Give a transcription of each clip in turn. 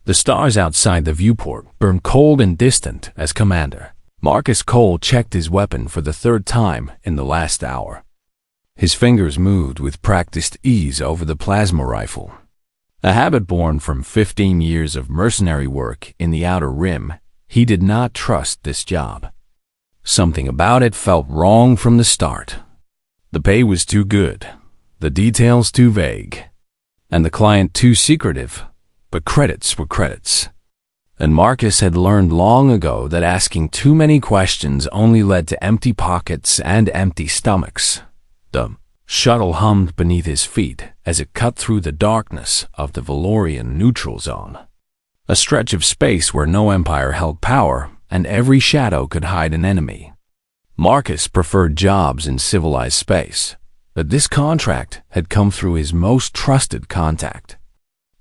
The stars outside the viewport burned cold and distant as Commander Marcus Cole checked his weapon for the third time in the last hour. His fingers moved with practiced ease over the plasma rifle. A habit born from 15 years of mercenary work in the Outer Rim, he did not trust this job. Something about it felt wrong from the start. The pay was too good, the details too vague, and the client too secretive, but credits were credits. And Marcus had learned long ago that asking too many questions only led to empty pockets and empty stomachs. The shuttle hummed beneath his feet as it cut through the darkness of the Valorian neutral zone, a stretch of space where no empire held power and every shadow could hide an enemy. Marcus preferred jobs in civilized space, but this contract had come through his most trusted contact,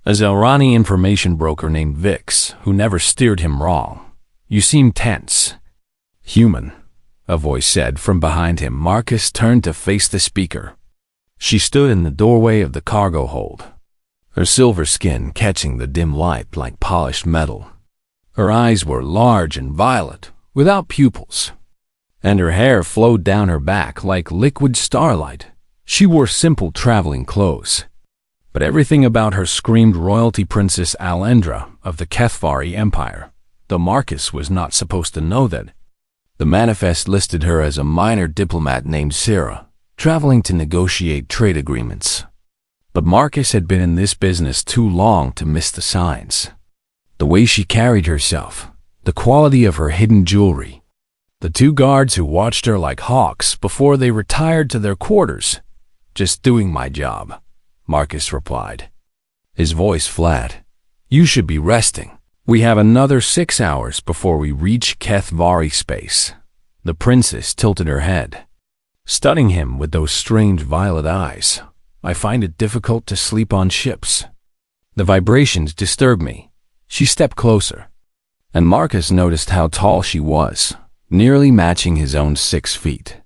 a Zelrani information broker named Vix, who never steered him wrong. "You seem tense." "Human," a voice said from behind him. Marcus turned to face the speaker. She stood in the doorway of the cargo hold, her silver skin catching the dim light like polished metal. Her eyes were large and violet, without pupils, and her hair flowed down her back like liquid starlight. She wore simple traveling clothes, but everything about her screamed royalty. Princess Alendra of the Kethvari Empire, though Marcus was not supposed to know that. The manifest listed her as a minor diplomat named Sarah, traveling to negotiate trade agreements. But Marcus had been in this business too long to miss the signs. The way she carried herself, the quality of her hidden jewelry. The two guards who watched her like hawks before they retired to their quarters. "Just doing my job," Marcus replied, his voice flat. "You should be resting. We have another 6 hours before we reach Kethvari space." The princess tilted her head, studying him with those strange violet eyes. "I find it difficult to sleep on ships. The vibrations disturb me." She stepped closer, and Marcus noticed how tall she was, nearly matching his own 6 feet.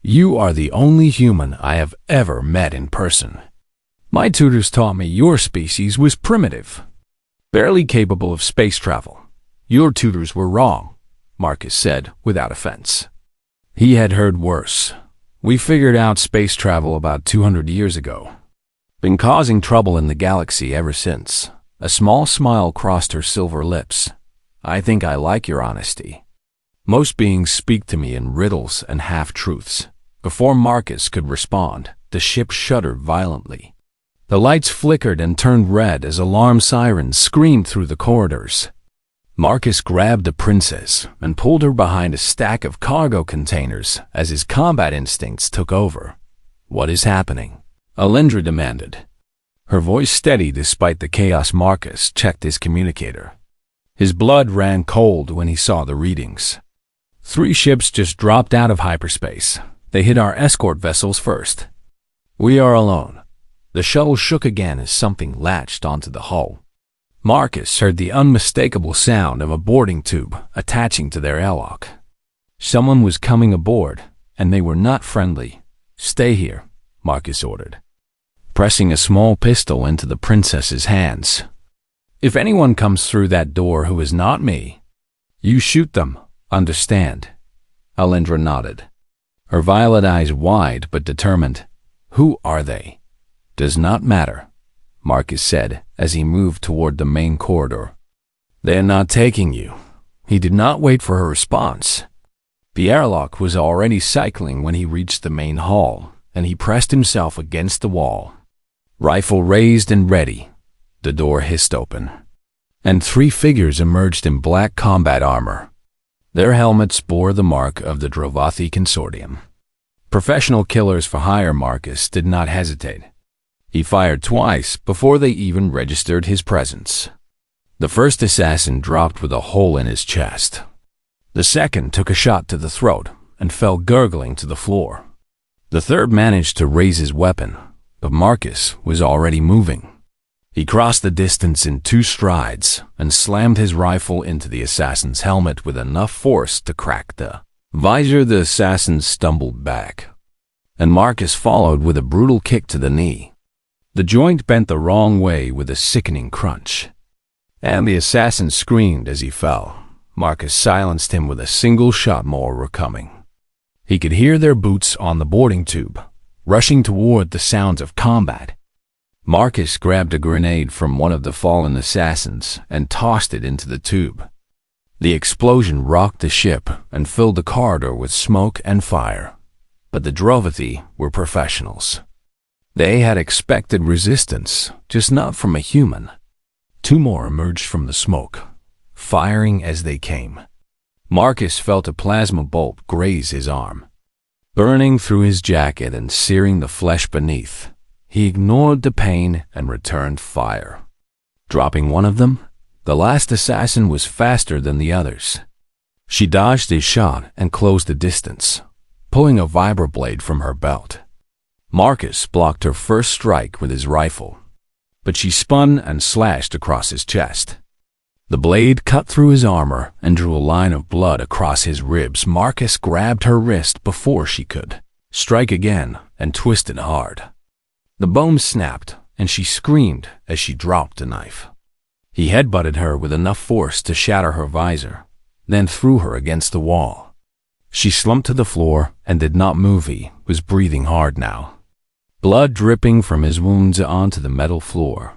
"You are the only human I have ever met in person. My tutors taught me your species was primitive, barely capable of space travel." "Your tutors were wrong," Marcus said without offense. He had heard worse. "We figured out space travel about 200 years ago. Been causing trouble in the galaxy ever since." A small smile crossed her silver lips. "I think I like your honesty. Most beings speak to me in riddles and half-truths." Before Marcus could respond, the ship shuddered violently. The lights flickered and turned red as alarm sirens screamed through the corridors. Marcus grabbed the princess and pulled her behind a stack of cargo containers as his combat instincts took over. "What is happening?" Alendra demanded, her voice steady despite the chaos. Marcus checked his communicator. His blood ran cold when he saw the readings. 3 ships just dropped out of hyperspace. They hit our escort vessels first. We are alone." The shuttle shook again as something latched onto the hull. Marcus heard the unmistakable sound of a boarding tube attaching to their airlock. Someone was coming aboard, and they were not friendly. "Stay here," Marcus ordered, pressing a small pistol into the princess's hands. "If anyone comes through that door who is not me, you shoot them, understand?" Alendra nodded, her violet eyes wide but determined. "Who are they?" "Does not matter," Marcus said as he moved toward the main corridor. "They are not taking you." He did not wait for her response. The airlock was already cycling when he reached the main hall, and he pressed himself against the wall. Rifle raised and ready, the door hissed open, and 3 figures emerged in black combat armor. Their helmets bore the mark of the Drovathi Consortium. Professional killers for hire. Marcus did not hesitate. He fired twice before they even registered his presence. The first assassin dropped with a hole in his chest. The second took a shot to the throat and fell gurgling to the floor. The third managed to raise his weapon, but Marcus was already moving. He crossed the distance in 2 strides and slammed his rifle into the assassin's helmet with enough force to crack the visor. The assassin stumbled back, and Marcus followed with a brutal kick to the knee. The joint bent the wrong way with a sickening crunch. and the assassin screamed as he fell. Marcus silenced him with a single shot. More were coming. He could hear their boots on the boarding tube, rushing toward the sounds of combat. Marcus grabbed a grenade from one of the fallen assassins and tossed it into the tube. The explosion rocked the ship and filled the corridor with smoke and fire. But the Drovathi were professionals. They had expected resistance, just not from a human. 2 more emerged from the smoke, firing as they came. Marcus felt a plasma bolt graze his arm, burning through his jacket and searing the flesh beneath. He ignored the pain and returned fire. Dropping one of them, the last assassin was faster than the others. She dodged his shot and closed the distance, pulling a vibroblade from her belt. Marcus blocked her first strike with his rifle, but she spun and slashed across his chest. The blade cut through his armor and drew a line of blood across his ribs. Marcus grabbed her wrist before she could strike again and twisted hard. The bone snapped, and she screamed as she dropped the knife. He headbutted her with enough force to shatter her visor, then threw her against the wall. She slumped to the floor and did not move. He was breathing hard now, blood dripping from his wounds onto the metal floor.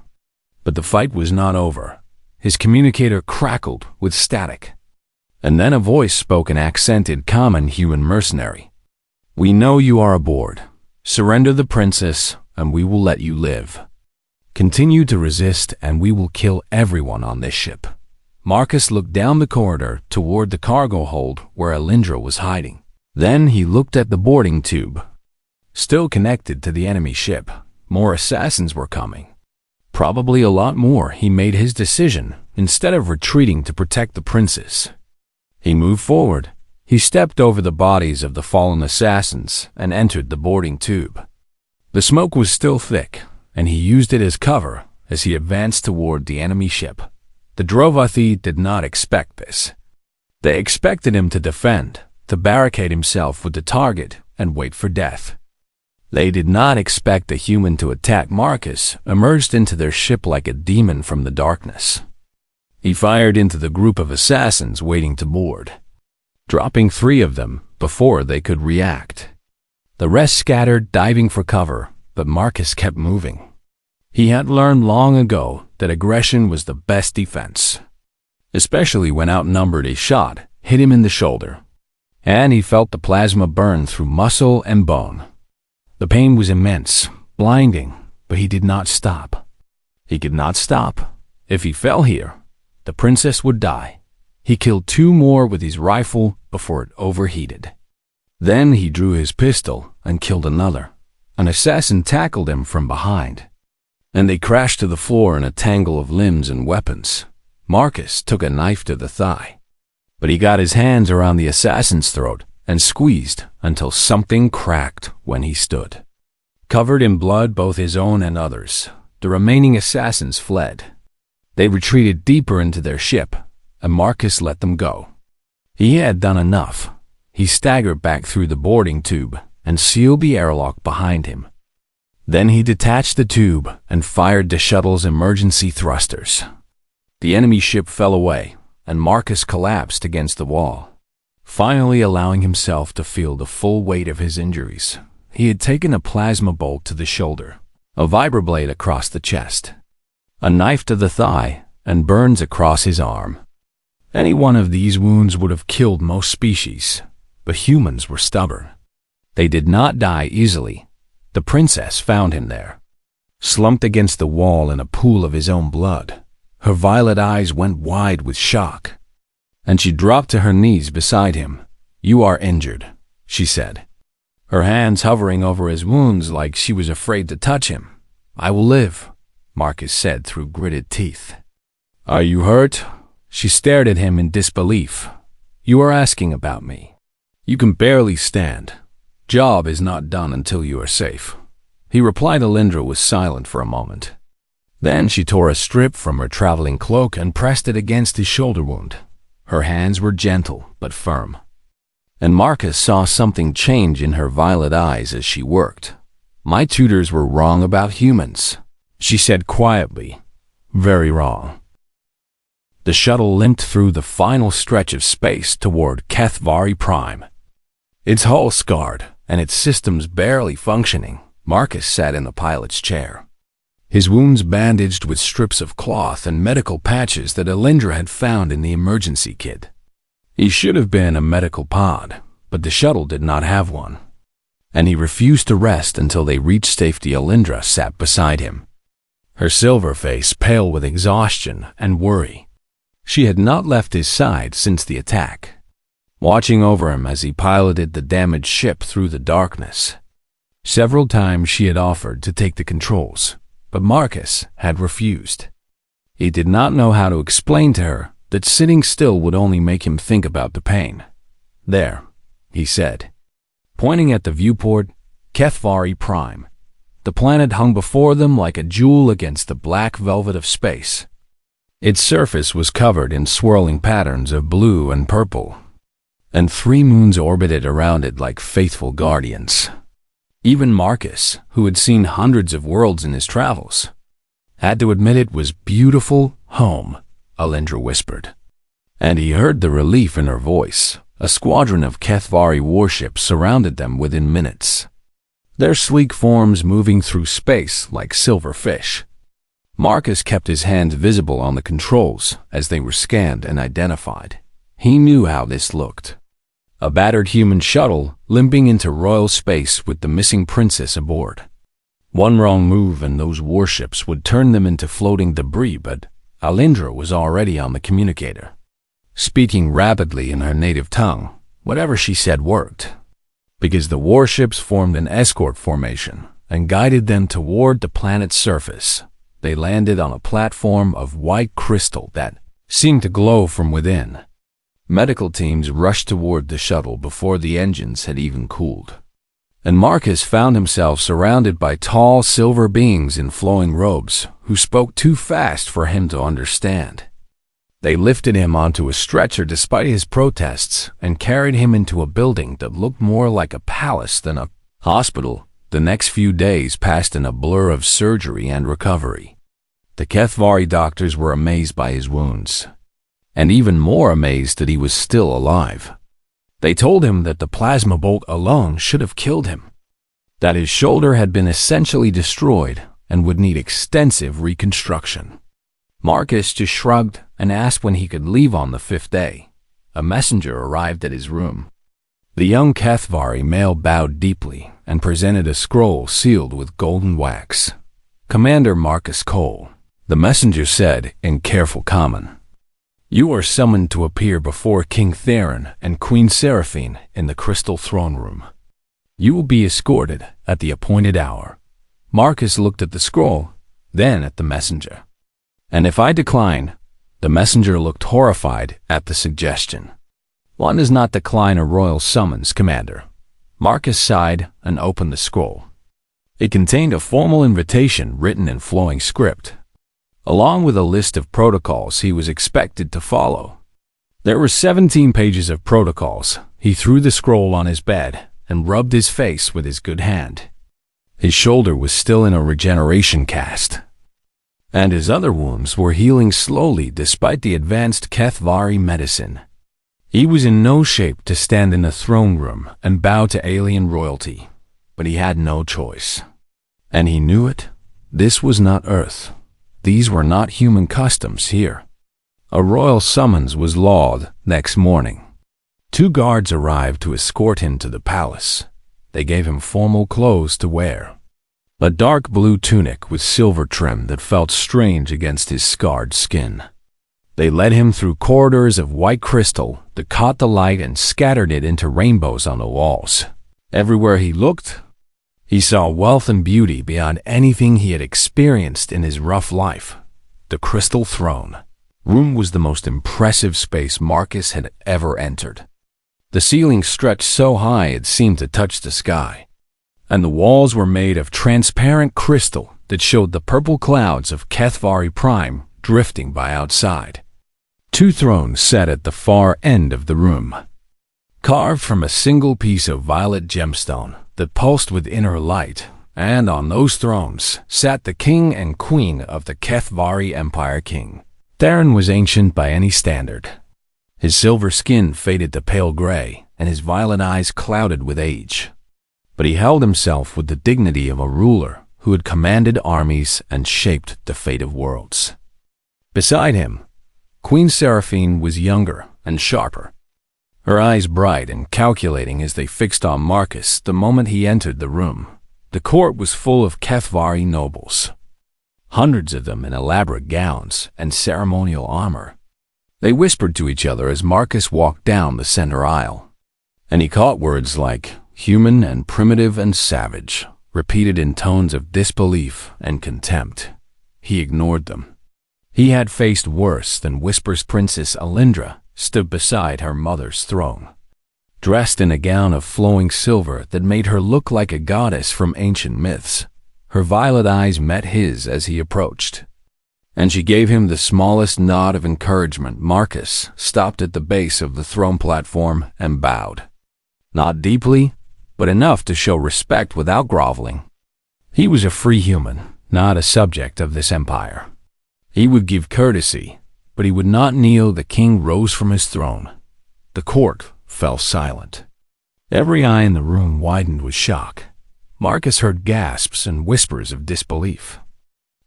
But the fight was not over. His communicator crackled with static, and then a voice spoke in accented common human mercenary. "We know you are aboard. Surrender the princess, and we will let you live. Continue to resist, and we will kill everyone on this ship." Marcus looked down the corridor toward the cargo hold where Alindra was hiding. Then he looked at the boarding tube. Still connected to the enemy ship, more assassins were coming. Probably a lot more. He made his decision instead of retreating to protect the princess. He moved forward. He stepped over the bodies of the fallen assassins and entered the boarding tube. The smoke was still thick, and he used it as cover as he advanced toward the enemy ship. The Drovathi did not expect this. They expected him to defend, to barricade himself with the target and wait for death. They did not expect the human to attack. Marcus emerged into their ship like a demon from the darkness. He fired into the group of assassins waiting to board, dropping 3 of them before they could react. The rest scattered, diving for cover, but Marcus kept moving. He had learned long ago that aggression was the best defense, especially when outnumbered. A shot hit him in the shoulder, and he felt the plasma burn through muscle and bone. The pain was immense, blinding, but he did not stop. He could not stop. If he fell here, the princess would die. He killed 2 more with his rifle before it overheated. Then he drew his pistol and killed another. An assassin tackled him from behind, and they crashed to the floor in a tangle of limbs and weapons. Marcus took a knife to the thigh, but he got his hands around the assassin's throat and squeezed until something cracked when he stood. Covered in blood, both his own and others, the remaining assassins fled. They retreated deeper into their ship, and Marcus let them go. He had done enough. He staggered back through the boarding tube and sealed the airlock behind him. Then he detached the tube and fired the shuttle's emergency thrusters. The enemy ship fell away, and Marcus collapsed against the wall, finally allowing himself to feel the full weight of his injuries. He had taken a plasma bolt to the shoulder, a vibroblade across the chest, a knife to the thigh, and burns across his arm. Any one of these wounds would have killed most species, but humans were stubborn. They did not die easily. The princess found him there, slumped against the wall in a pool of his own blood. Her violet eyes went wide with shock, and she dropped to her knees beside him. "You are injured," she said, her hands hovering over his wounds like she was afraid to touch him. "I will live," Marcus said through gritted teeth. "Are you hurt?" She stared at him in disbelief. "You are asking about me. You can barely stand. Job is not done until you are safe." He replied. Alindra was silent for a moment. Then she tore a strip from her traveling cloak and pressed it against his shoulder wound. Her hands were gentle but firm, and Marcus saw something change in her violet eyes as she worked. "My tutors were wrong about humans," she said quietly. "Very wrong." The shuttle limped through the final stretch of space toward HFY Prime. Its hull scarred and its systems barely functioning, Marcus sat in the pilot's chair. His wounds bandaged with strips of cloth and medical patches that Alindra had found in the emergency kit. He should have been a medical pod, but the shuttle did not have one, and he refused to rest until they reached safety. Alindra sat beside him, her silver face pale with exhaustion and worry. She had not left his side since the attack, watching over him as he piloted the damaged ship through the darkness. Several times she had offered to take the controls, but Marcus had refused. He did not know how to explain to her that sitting still would only make him think about the pain. "There," he said, pointing at the viewport, HFY Prime. The planet hung before them like a jewel against the black velvet of space. Its surface was covered in swirling patterns of blue and purple, and 3 moons orbited around it like faithful guardians. Even Marcus, who had seen hundreds of worlds in his travels, had to admit it was beautiful home, Alindra whispered. And he heard the relief in her voice. A squadron of HFY warships surrounded them within minutes, their sleek forms moving through space like silver fish. Marcus kept his hands visible on the controls as they were scanned and identified. He knew how this looked. A battered human shuttle limping into royal space with the missing princess aboard. One wrong move and those warships would turn them into floating debris, but Alindra was already on the communicator, speaking rapidly in her native tongue. Whatever she said worked, because the warships formed an escort formation and guided them toward the planet's surface. They landed on a platform of white crystal that seemed to glow from within. Medical teams rushed toward the shuttle before the engines had even cooled, and Marcus found himself surrounded by tall silver beings in flowing robes who spoke too fast for him to understand. They lifted him onto a stretcher despite his protests and carried him into a building that looked more like a palace than a hospital. The next few days passed in a blur of surgery and recovery. The HFY doctors were amazed by his wounds, and even more amazed that he was still alive. They told him that the plasma bolt alone should have killed him, that his shoulder had been essentially destroyed and would need extensive reconstruction. Marcus just shrugged and asked when he could leave on the 5th day. A messenger arrived at his room. The young HFY male bowed deeply and presented a scroll sealed with golden wax. "Commander Marcus Cole," the messenger said in careful common, "you are summoned to appear before King Theron and Queen Seraphine in the Crystal Throne Room. You will be escorted at the appointed hour." Marcus looked at the scroll, then at the messenger. "And if I decline?" The messenger looked horrified at the suggestion. "One does not decline a royal summons, Commander." Marcus sighed and opened the scroll. It contained a formal invitation written in flowing script, along with a list of protocols he was expected to follow. There were 17 pages of protocols. He threw the scroll on his bed and rubbed his face with his good hand. His shoulder was still in a regeneration cast, and his other wounds were healing slowly despite the advanced HFY medicine. He was in no shape to stand in the throne room and bow to alien royalty, but he had no choice. And he knew it. This was not Earth. These were not human customs here. A royal summons was lawed next morning. 2 guards arrived to escort him to the palace. They gave him formal clothes to wear, a dark blue tunic with silver trim that felt strange against his scarred skin. They led him through corridors of white crystal that caught the light and scattered it into rainbows on the walls. Everywhere he looked, he saw wealth and beauty beyond anything he had experienced in his rough life. The Crystal Throne Room was the most impressive space Marcus had ever entered. The ceiling stretched so high it seemed to touch the sky, and the walls were made of transparent crystal that showed the purple clouds of HFY Prime drifting by outside. 2 thrones sat at the far end of the room, carved from a single piece of violet gemstone that pulsed with inner light, and on those thrones sat the king and queen of the HFY Empire King, Theron was ancient by any standard. His silver skin faded to pale gray, and his violet eyes clouded with age. But he held himself with the dignity of a ruler who had commanded armies and shaped the fate of worlds. Beside him, Queen Seraphine was younger and sharper, her eyes bright and calculating as they fixed on Marcus the moment he entered the room. The court was full of HFY nobles, hundreds of them in elaborate gowns and ceremonial armor. They whispered to each other as Marcus walked down the center aisle, and he caught words like human and primitive and savage, repeated in tones of disbelief and contempt. He ignored them. He had faced worse than Whisper's Princess Alindra stood beside her mother's throne, dressed in a gown of flowing silver that made her look like a goddess from ancient myths. Her violet eyes met his as he approached, and she gave him the smallest nod of encouragement. Marcus stopped at the base of the throne platform and bowed. Not deeply, but enough to show respect without groveling. He was a free human, not a subject of this empire. He would give courtesy, but he would not kneel. The king rose from his throne. The court fell silent. Every eye in the room widened with shock. Marcus heard gasps and whispers of disbelief.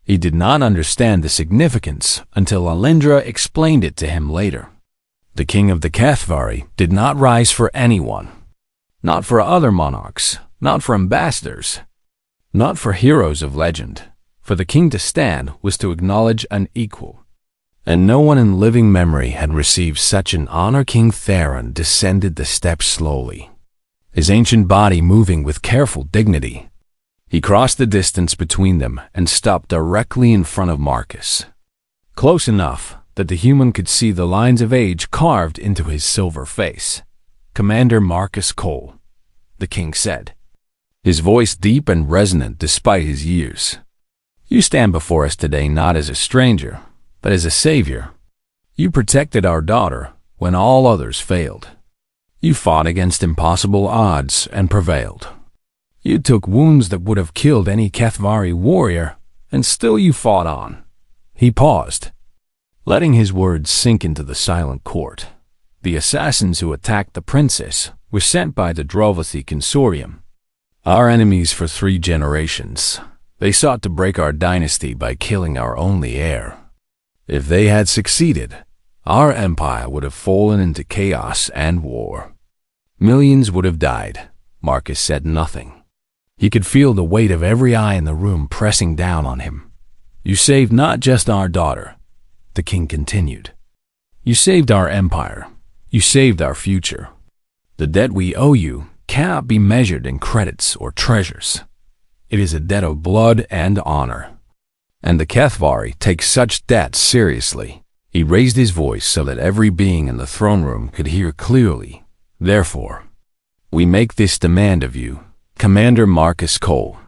He did not understand the significance until Alindra explained it to him later. The king of the HFY did not rise for anyone. Not for other monarchs, not for ambassadors, not for heroes of legend. For the king to stand was to acknowledge an equal. And no one in living memory had received such an honor. King Theron descended the steps slowly, his ancient body moving with careful dignity. He crossed the distance between them and stopped directly in front of Marcus, close enough that the human could see the lines of age carved into his silver face. "Commander Marcus Cole," the king said, his voice deep and resonant despite his years. "You stand before us today not as a stranger, but as a savior. You protected our daughter when all others failed. You fought against impossible odds and prevailed. You took wounds that would have killed any HFY warrior, and still you fought on." He paused, letting his words sink into the silent court. "The assassins who attacked the princess were sent by the Drovothy Consortium, our enemies for 3 generations. They sought to break our dynasty by killing our only heir. If they had succeeded, our empire would have fallen into chaos and war. Millions would have died." Marcus said nothing. He could feel the weight of every eye in the room pressing down on him. "You saved not just our daughter," the king continued. "You saved our empire. You saved our future. The debt we owe you cannot be measured in credits or treasures. It is a debt of blood and honor. And the HFY takes such debts seriously." He raised his voice so that every being in the throne room could hear clearly. "Therefore, we make this demand of you, Commander Marcus Cole.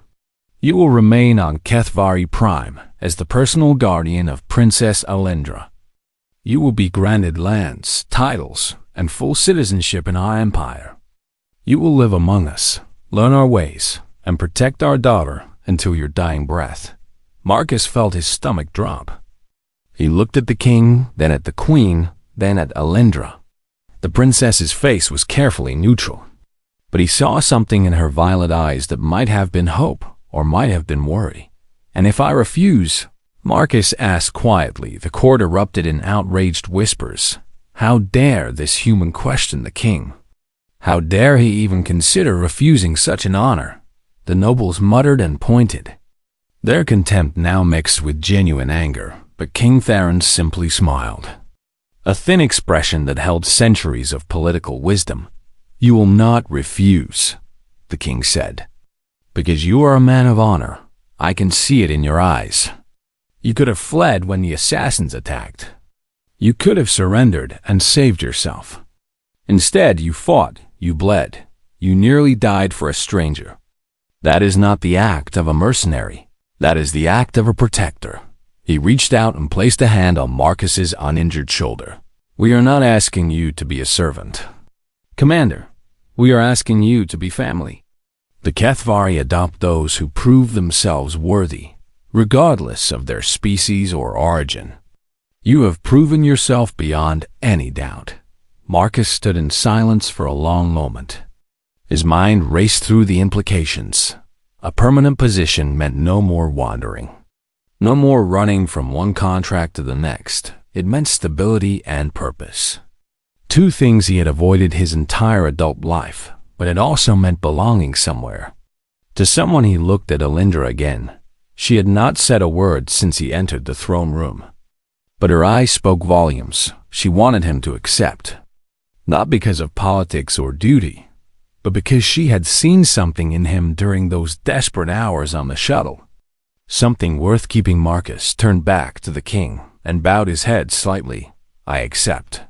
You will remain on HFY Prime as the personal guardian of Princess Alindra. You will be granted lands, titles, and full citizenship in our empire. You will live among us, learn our ways, and protect our daughter until your dying breath." Marcus felt his stomach drop. He looked at the king, then at the queen, then at Alindra. The princess's face was carefully neutral, but he saw something in her violet eyes that might have been hope or might have been worry. "And if I refuse?" Marcus asked quietly. The court erupted in outraged whispers. How dare this human question the king? How dare he even consider refusing such an honor? The nobles muttered and pointed, their contempt now mixed with genuine anger, but King Theron simply smiled, a thin expression that held centuries of political wisdom. "You will not refuse," the king said, "because you are a man of honor. I can see it in your eyes. You could have fled when the assassins attacked. You could have surrendered and saved yourself. Instead, you fought, you bled, you nearly died for a stranger. That is not the act of a mercenary. That is the act of a protector." He reached out and placed a hand on Marcus's uninjured shoulder. "We are not asking you to be a servant, Commander. We are asking you to be family. The HFY adopt those who prove themselves worthy, regardless of their species or origin. You have proven yourself beyond any doubt. Marcus stood in silence for a long moment. His mind raced through the implications. A permanent position meant no more wandering. No more running from one contract to the next. It meant stability and purpose. Two things he had avoided his entire adult life, but it also meant belonging somewhere. To someone he looked at Alindra again. She had not said a word since he entered the throne room. But her eyes spoke volumes. She wanted him to accept. Not because of politics or duty, but because she had seen something in him during those desperate hours on the shuttle. Something worth keeping. Marcus turned back to the king and bowed his head slightly. I accept.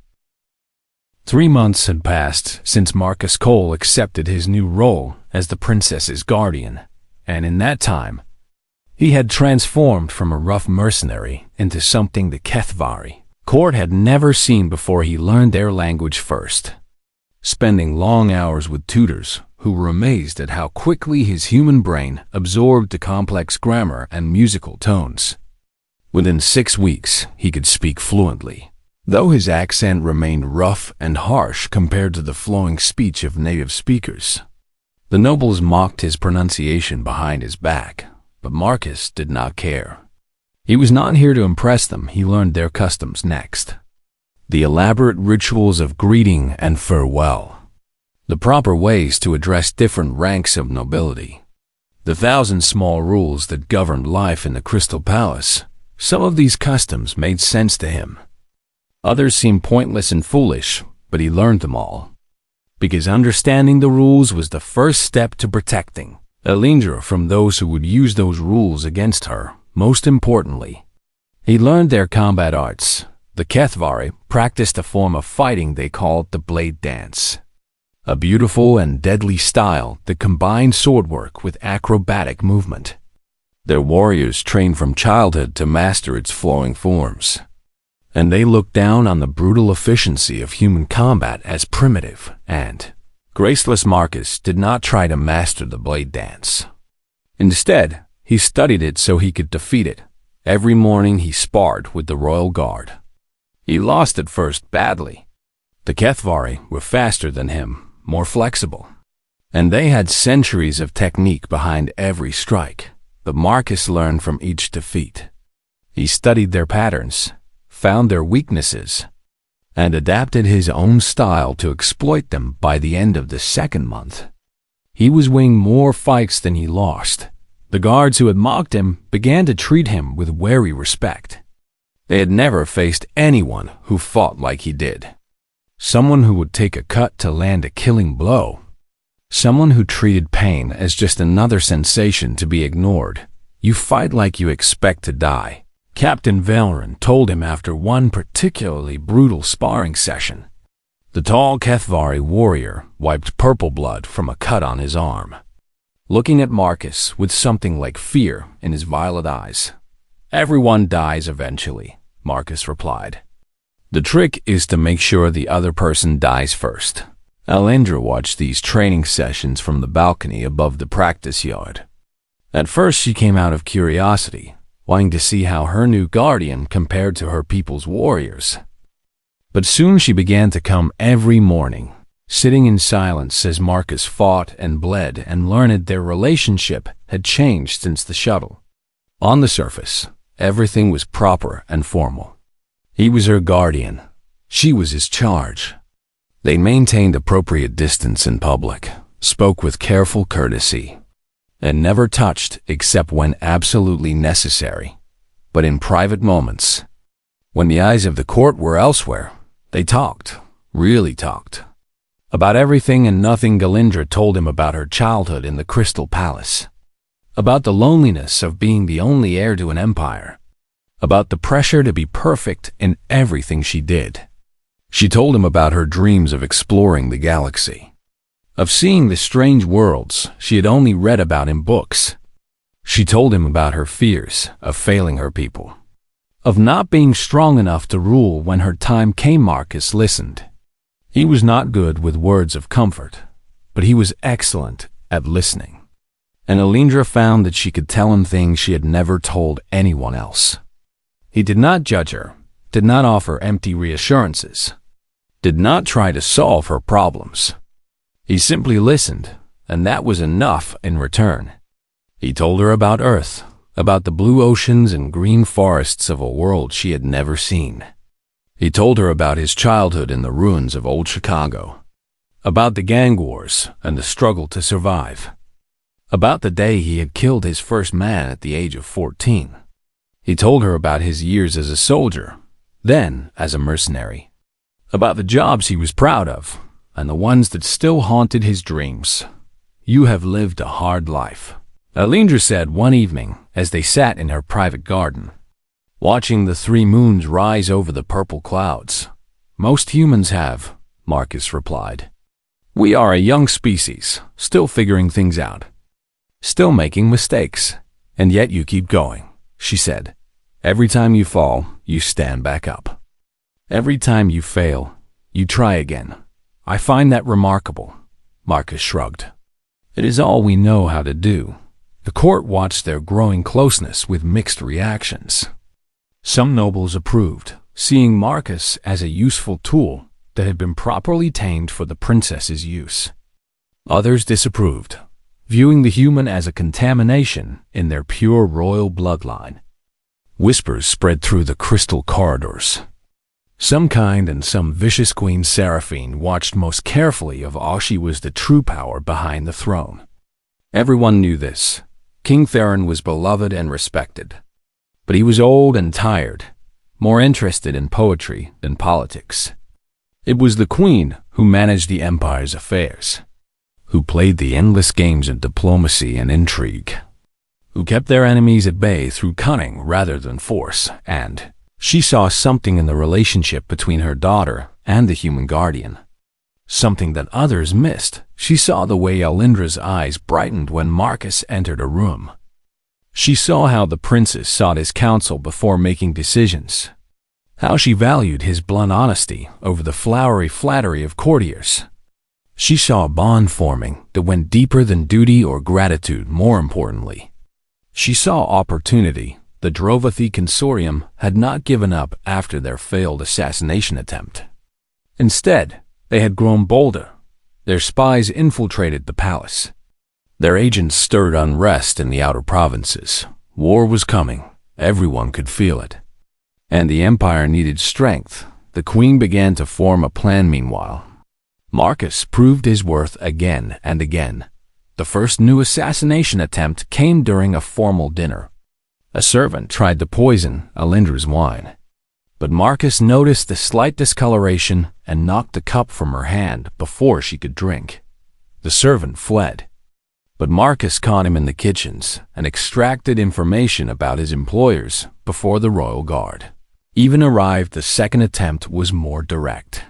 3 months had passed since Marcus Cole accepted his new role as the princess's guardian, and in that time, he had transformed from a rough mercenary into something the Kethvari court had never seen before he learned their language first. Spending long hours with tutors who were amazed at how quickly his human brain absorbed the complex grammar and musical tones. Within 6 weeks, he could speak fluently, though his accent remained rough and harsh compared to the flowing speech of native speakers. The nobles mocked his pronunciation behind his back, but Marcus did not care. He was not here to impress them. He learned their customs next. The elaborate rituals of greeting and farewell. The proper ways to address different ranks of nobility. The 1,000 small rules that governed life in the Crystal Palace. Some of these customs made sense to him. Others seemed pointless and foolish, but he learned them all. Because understanding the rules was the first step to protecting Alindra from those who would use those rules against her. Most importantly, he learned their combat arts. The Kethvari practiced a form of fighting they called the blade dance. A beautiful and deadly style that combined swordwork with acrobatic movement. Their warriors trained from childhood to master its flowing forms. And they looked down on the brutal efficiency of human combat as primitive and graceless. Marcus did not try to master the blade dance. Instead, he studied it so he could defeat it. Every morning he sparred with the royal guard. He lost at first badly. The Kethvari were faster than him, more flexible. And they had centuries of technique behind every strike. But Marcus learned from each defeat. He studied their patterns, found their weaknesses, and adapted his own style to exploit them. By the end of the 2nd month, he was winning more fights than he lost. The guards who had mocked him began to treat him with wary respect. They had never faced anyone who fought like he did. Someone who would take a cut to land a killing blow. Someone who treated pain as just another sensation to be ignored. You fight like you expect to die, Captain Valrin told him after one particularly brutal sparring session. The tall Kethvari warrior wiped purple blood from a cut on his arm, looking at Marcus with something like fear in his violet eyes. Everyone dies eventually, Marcus replied. The trick is to make sure the other person dies first. Alindra watched these training sessions from the balcony above the practice yard. At first she came out of curiosity, wanting to see how her new guardian compared to her people's warriors. But soon she began to come every morning, sitting in silence as Marcus fought and bled, and learned their relationship had changed since the shuttle. On the surface, everything was proper and formal. He was her guardian. She was his charge. They maintained appropriate distance in public, spoke with careful courtesy, and never touched except when absolutely necessary. But in private moments, when the eyes of the court were elsewhere, they talked, really talked, about everything and nothing. Galindra told him about her childhood in the Crystal Palace, about the loneliness of being the only heir to an empire, about the pressure to be perfect in everything she did. She told him about her dreams of exploring the galaxy, of seeing the strange worlds she had only read about in books. She told him about her fears of failing her people, of not being strong enough to rule when her time came. Marcus listened. He was not good with words of comfort, but he was excellent at listening. And Alindra found that she could tell him things she had never told anyone else. He did not judge her, did not offer empty reassurances, did not try to solve her problems. He simply listened, and that was enough in return. He told her about Earth, about the blue oceans and green forests of a world she had never seen. He told her about his childhood in the ruins of old Chicago, about the gang wars and the struggle to survive, about the day he had killed his first man at the age of 14. He told her about his years as a soldier, then as a mercenary, about the jobs he was proud of and the ones that still haunted his dreams. "You have lived a hard life," Alindra said one evening as they sat in her private garden, watching the 3 moons rise over the purple clouds. "Most humans have," Marcus replied. "We are a young species, still figuring things out, still making mistakes, and yet you keep going," she said. "Every time you fall, you stand back up. Every time you fail, you try again. I find that remarkable." Marcus shrugged. "It is all we know how to do." The court watched their growing closeness with mixed reactions. Some nobles approved, seeing Marcus as a useful tool that had been properly tamed for the princess's use. Others disapproved, viewing the human as a contamination in their pure royal bloodline. Whispers spread through the crystal corridors. Some kind and some vicious Queen Seraphine watched most carefully of all she was the true power behind the throne. Everyone knew this. King Theron was beloved and respected. But he was old and tired, more interested in poetry than politics. It was the Queen who managed the Empire's affairs, who played the endless games of diplomacy and intrigue, who kept their enemies at bay through cunning rather than force, and she saw something in the relationship between her daughter and the human guardian. Something that others missed. She saw the way Alindra's eyes brightened when Marcus entered a room. She saw how the princess sought his counsel before making decisions, how she valued his blunt honesty over the flowery flattery of courtiers. She saw a bond forming that went deeper than duty or gratitude. More importantly, she saw opportunity. The Drovathi Consortium had not given up after their failed assassination attempt. Instead, they had grown bolder. Their spies infiltrated the palace. Their agents stirred unrest in the outer provinces. War was coming. Everyone could feel it. And the Empire needed strength. The Queen began to form a plan meanwhile. Marcus proved his worth again and again. The first new assassination attempt came during a formal dinner. A servant tried to poison Alindra's wine, but Marcus noticed the slight discoloration and knocked the cup from her hand before she could drink. The servant fled, but Marcus caught him in the kitchens and extracted information about his employers before the royal guard even arrived. The second attempt was more direct.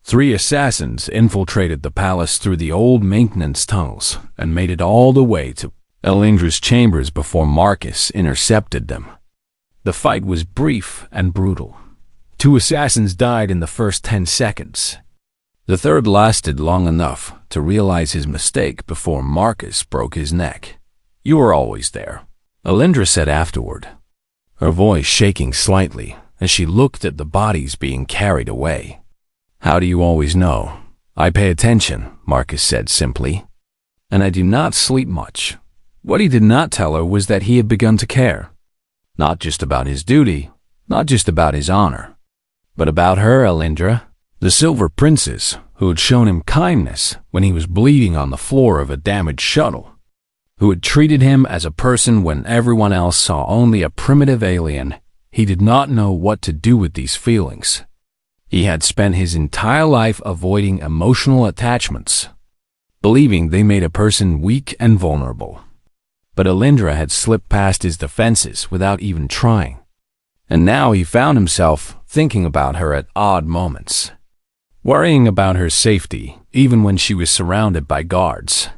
3 assassins infiltrated the palace through the old maintenance tunnels and made it all the way to Alindra's chambers before Marcus intercepted them. The fight was brief and brutal. 2 assassins died in the first 10 seconds. The third lasted long enough to realize his mistake before Marcus broke his neck. "You were always there," Alindra said afterward, her voice shaking slightly as she looked at the bodies being carried away. "How do you always know?" "I pay attention," Marcus said simply, "and I do not sleep much." What he did not tell her was that he had begun to care. Not just about his duty, not just about his honor, but about her, Alindra, the Silver Princess, who had shown him kindness when he was bleeding on the floor of a damaged shuttle, who had treated him as a person when everyone else saw only a primitive alien. He did not know what to do with these feelings. He had spent his entire life avoiding emotional attachments, believing they made a person weak and vulnerable. But Alindra had slipped past his defenses without even trying. And now he found himself thinking about her at odd moments, worrying about her safety even when she was surrounded by guards,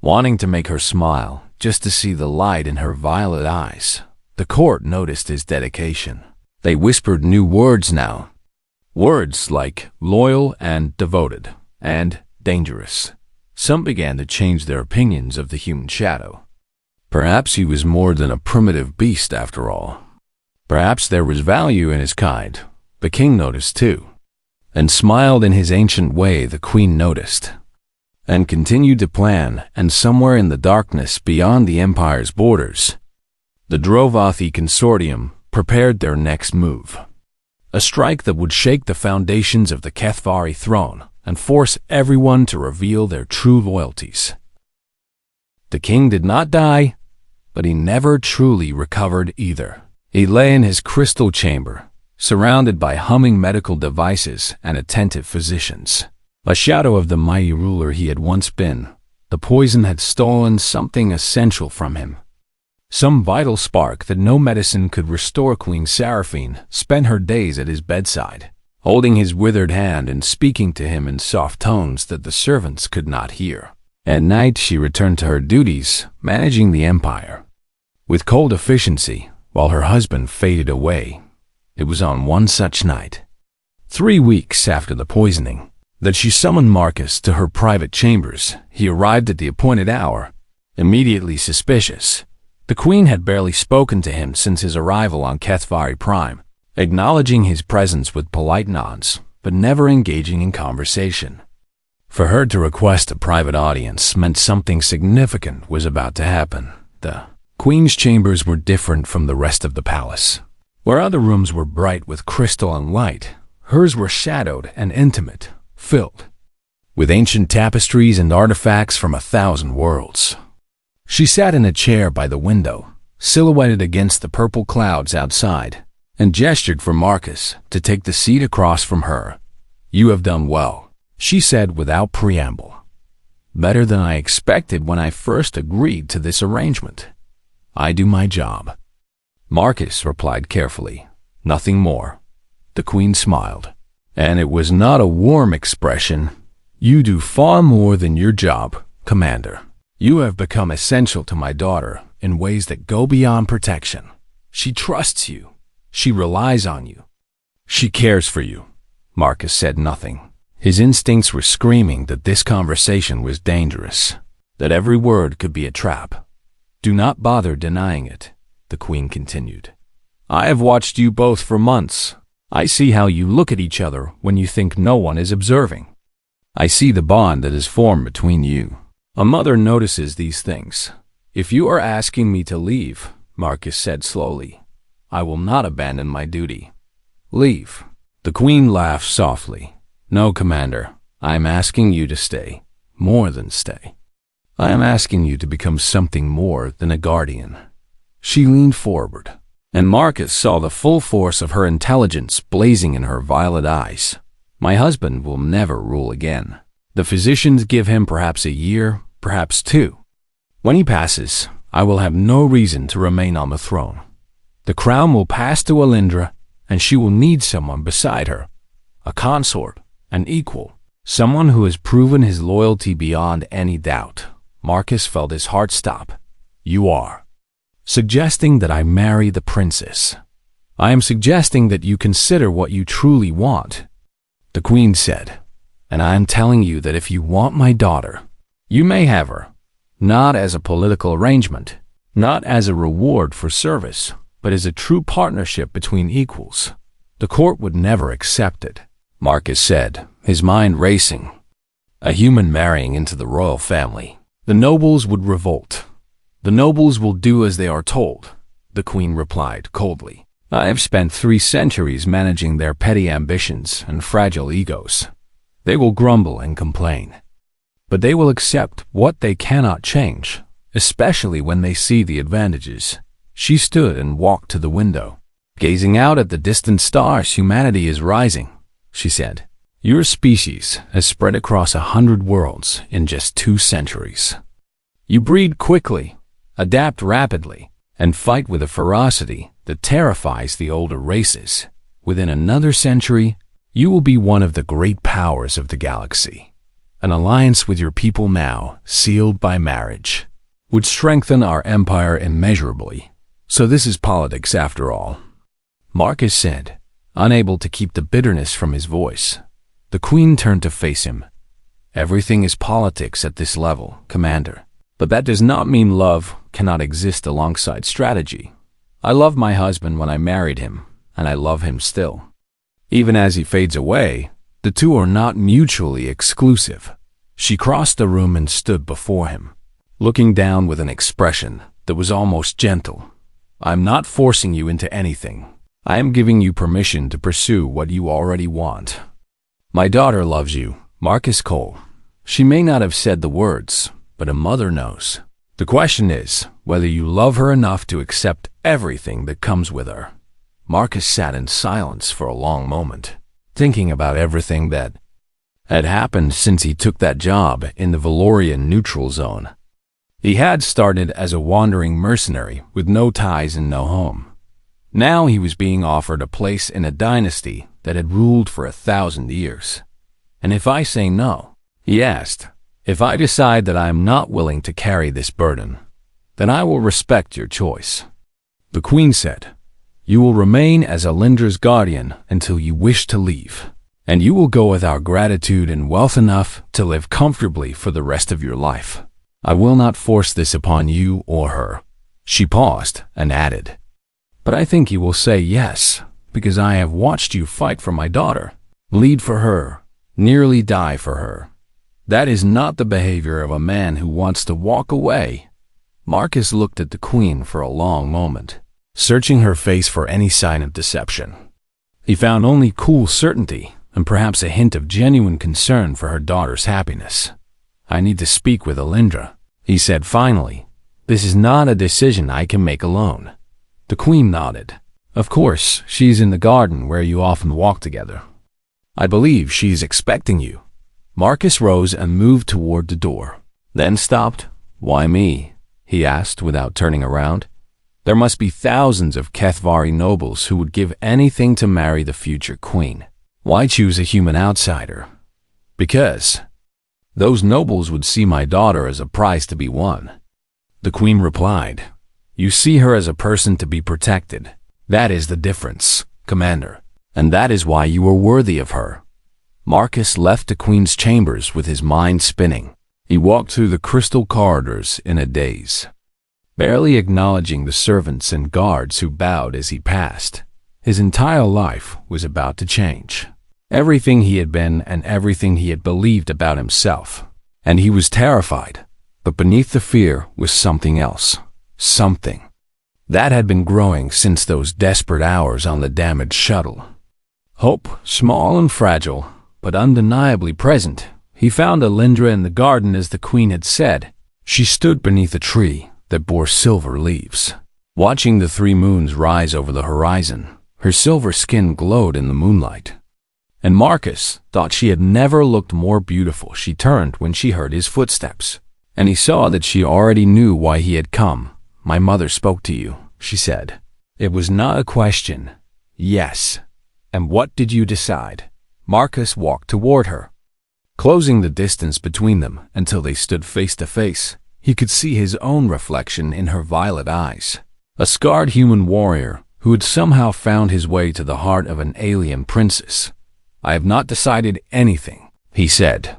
wanting to make her smile just to see the light in her violet eyes. The court noticed his dedication. They whispered new words now. Words like loyal and devoted and dangerous. Some began to change their opinions of the human shadow. Perhaps he was more than a primitive beast after all. Perhaps there was value in his kind, The king noticed too, and smiled in his ancient way. The queen noticed, and continued to plan, and somewhere in the darkness beyond the empire's borders, the Drovathi consortium prepared their next move. A strike that would shake the foundations of the Kethvari throne and force everyone to reveal their true loyalties. The king did not die, but he never truly recovered either. He lay in his crystal chamber, surrounded by humming medical devices and attentive physicians. A shadow of the mighty ruler he had once been, the poison had stolen something essential from him. Some vital spark that no medicine could restore. Queen Seraphine spent her days at his bedside, holding his withered hand and speaking to him in soft tones that the servants could not hear. At night she returned to her duties, managing the empire with cold efficiency, while her husband faded away. It was on one such night, 3 weeks after the poisoning, that she summoned Marcus to her private chambers. He arrived at the appointed hour, immediately suspicious. The queen had barely spoken to him since his arrival on Kethvari Prime, acknowledging his presence with polite nods, but never engaging in conversation. For her to request a private audience meant something significant was about to happen. The queen's chambers were different from the rest of the palace. Where other rooms were bright with crystal and light, hers were shadowed and intimate, filled with ancient tapestries and artifacts from 1,000 worlds. She sat in a chair by the window, silhouetted against the purple clouds outside, and gestured for Marcus to take the seat across from her. "You have done well," she said without preamble. "Better than I expected when I first agreed to this arrangement. I do my job." Marcus replied carefully, "Nothing more." The queen smiled, and it was not a warm expression. "You do far more than your job, Commander. You have become essential to my daughter in ways that go beyond protection. She trusts you. She relies on you. She cares for you." Marcus said nothing. His instincts were screaming that this conversation was dangerous, that every word could be a trap. "Do not bother denying it," the queen continued. "I have watched you both for months. I see how you look at each other when you think no one is observing. I see the bond that is formed between you. A mother notices these things. If you are asking me to leave," Marcus said slowly, "I will not abandon my duty." "Leave." The queen laughed softly. "No, Commander, I am asking you to stay. More than stay. I am asking you to become something more than a guardian." She leaned forward, and Marcus saw the full force of her intelligence blazing in her violet eyes. "My husband will never rule again. The physicians give him perhaps a year, perhaps 2. When he passes, I will have no reason to remain on the throne. The crown will pass to Alindra, and she will need someone beside her, a consort, an equal, someone who has proven his loyalty beyond any doubt." Marcus felt his heart stop. "You are suggesting that I marry the princess." "I am suggesting that you consider what you truly want," the queen said. "And I am telling you that if you want my daughter, you may have her, not as a political arrangement, not as a reward for service, but as a true partnership between equals. The court would never accept it," Marcus said, his mind racing. "A human marrying into the royal family. The nobles would revolt." "The nobles will do as they are told," the queen replied coldly. "I have spent 3 centuries managing their petty ambitions and fragile egos. They will grumble and complain, but they will accept what they cannot change, especially when they see the advantages." She stood and walked to the window. "Gazing out at the distant stars, humanity is rising," she said. "Your species has spread across 100 worlds in just 2 centuries. You breed quickly, adapt rapidly, and fight with a ferocity that terrifies the older races. Within another century, you will be one of the great powers of the galaxy. An alliance with your people now, sealed by marriage, would strengthen our empire immeasurably. So this is politics after all," Marcus said, unable to keep the bitterness from his voice. The queen turned to face him. "Everything is politics at this level, Commander. But that does not mean love cannot exist alongside strategy. I loved my husband when I married him, and I love him still. Even as he fades away, the two are not mutually exclusive. She crossed the room and stood before him, looking down with an expression that was almost gentle. I'm not forcing you into anything. I am giving you permission to pursue what you already want. My daughter loves you, Marcus Cole. She may not have said the words, but a mother knows. The question is whether you love her enough to accept everything that comes with her. Marcus sat in silence for a long moment, thinking about everything that had happened since he took that job in the Valorian neutral zone. He had started as a wandering mercenary with no ties and no home. Now he was being offered a place in a dynasty that had ruled for 1,000 years. And if I say no, he asked, if I decide that I am not willing to carry this burden, then I will respect your choice. The queen said, you will remain as Alindra's guardian until you wish to leave, and you will go with our gratitude and wealth enough to live comfortably for the rest of your life. I will not force this upon you or her. She paused and added, but I think you will say yes, because I have watched you fight for my daughter, lead for her, nearly die for her. That is not the behavior of a man who wants to walk away. Marcus looked at the queen for a long moment, searching her face for any sign of deception. He found only cool certainty and perhaps a hint of genuine concern for her daughter's happiness. I need to speak with Alindra, he said finally. This is not a decision I can make alone. The queen nodded. Of course, she's in the garden where you often walk together. I believe she's expecting you. Marcus rose and moved toward the door, then stopped. Why me? He asked without turning around. There must be thousands of Kethvari nobles who would give anything to marry the future queen. Why choose a human outsider? Because those nobles would see my daughter as a prize to be won. The queen replied, you see her as a person to be protected. That is the difference, Commander, and that is why you are worthy of her. Marcus left the queen's chambers with his mind spinning. He walked through the crystal corridors in a daze, barely acknowledging the servants and guards who bowed as he passed. His entire life was about to change. Everything he had been and everything he had believed about himself. And he was terrified. But beneath the fear was something else. Something that had been growing since those desperate hours on the damaged shuttle. Hope, small and fragile, but undeniably present. He found Alindra in the garden as the queen had said. She stood beneath a tree that bore silver leaves, watching the 3 moons rise over the horizon. Her silver skin glowed in the moonlight. And Marcus thought she had never looked more beautiful. She turned when she heard his footsteps, and he saw that she already knew why he had come. My mother spoke to you, she said. It was not a question. Yes. And what did you decide? Marcus walked toward her, closing the distance between them until they stood face to face. He could see his own reflection in her violet eyes. A scarred human warrior who had somehow found his way to the heart of an alien princess. I have not decided anything, he said,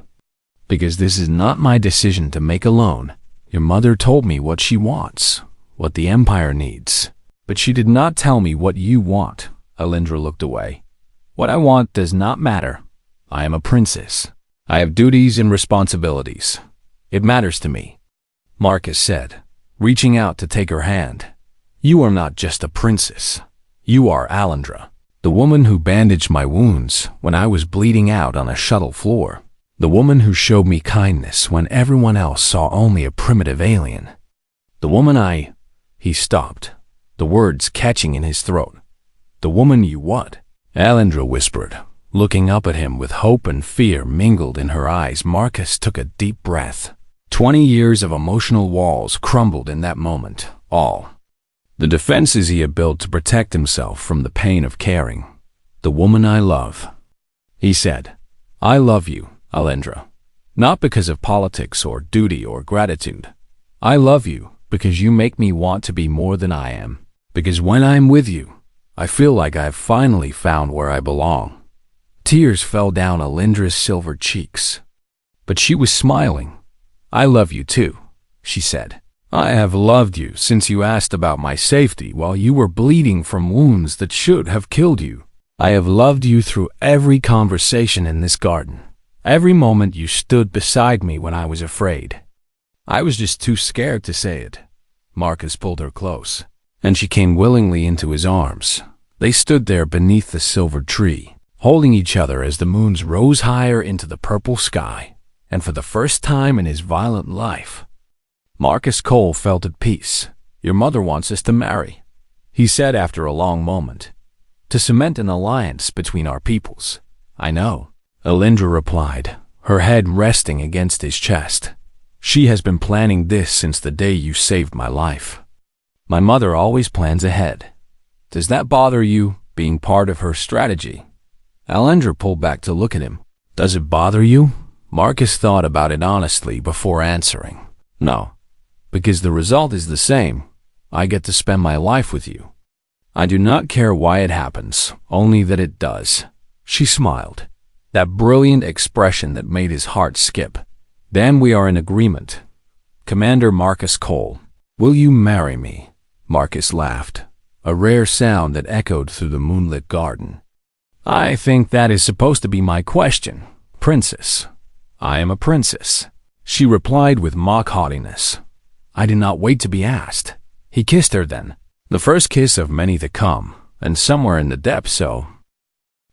because this is not my decision to make alone. Your mother told me what she wants, what the Empire needs, but she did not tell me what you want. Alindra looked away. What I want does not matter. I am a princess. I have duties and responsibilities. It matters to me, Marcus said, reaching out to take her hand. You are not just a princess. You are Alindra, the woman who bandaged my wounds when I was bleeding out on a shuttle floor. The woman who showed me kindness when everyone else saw only a primitive alien. The woman He stopped, the words catching in his throat. The woman you what? Alindra whispered, looking up at him with hope and fear mingled in her eyes. Marcus took a deep breath. 20 years of emotional walls crumbled in that moment. All the defenses he had built to protect himself from the pain of caring. The woman I love, he said. I love you, Alindra, not because of politics or duty or gratitude. I love you because you make me want to be more than I am. Because when I'm with you, I feel like I've finally found where I belong. Tears fell down Alindra's silver cheeks, but she was smiling. I love you too, she said. I have loved you since you asked about my safety while you were bleeding from wounds that should have killed you. I have loved you through every conversation in this garden. Every moment you stood beside me when I was afraid. I was just too scared to say it. Marcus pulled her close, and she came willingly into his arms. They stood there beneath the silver tree, holding each other as the moons rose higher into the purple sky, and for the first time in his violent life, Marcus Cole felt at peace. Your mother wants us to marry, he said after a long moment, to cement an alliance between our peoples. I know, Alindra replied, her head resting against his chest. She has been planning this since the day you saved my life. My mother always plans ahead. Does that bother you, being part of her strategy? Alindra pulled back to look at him. Does it bother you? Marcus thought about it honestly before answering. No, because the result is the same. I get to spend my life with you. I do not care why it happens, only that it does. She smiled, that brilliant expression that made his heart skip. Then we are in agreement. Commander Marcus Cole, will you marry me? Marcus laughed, a rare sound that echoed through the moonlit garden. I think that is supposed to be my question, Princess. I am a princess, she replied with mock haughtiness. I did not wait to be asked. He kissed her then, the first kiss of many to come, and somewhere in the depths so.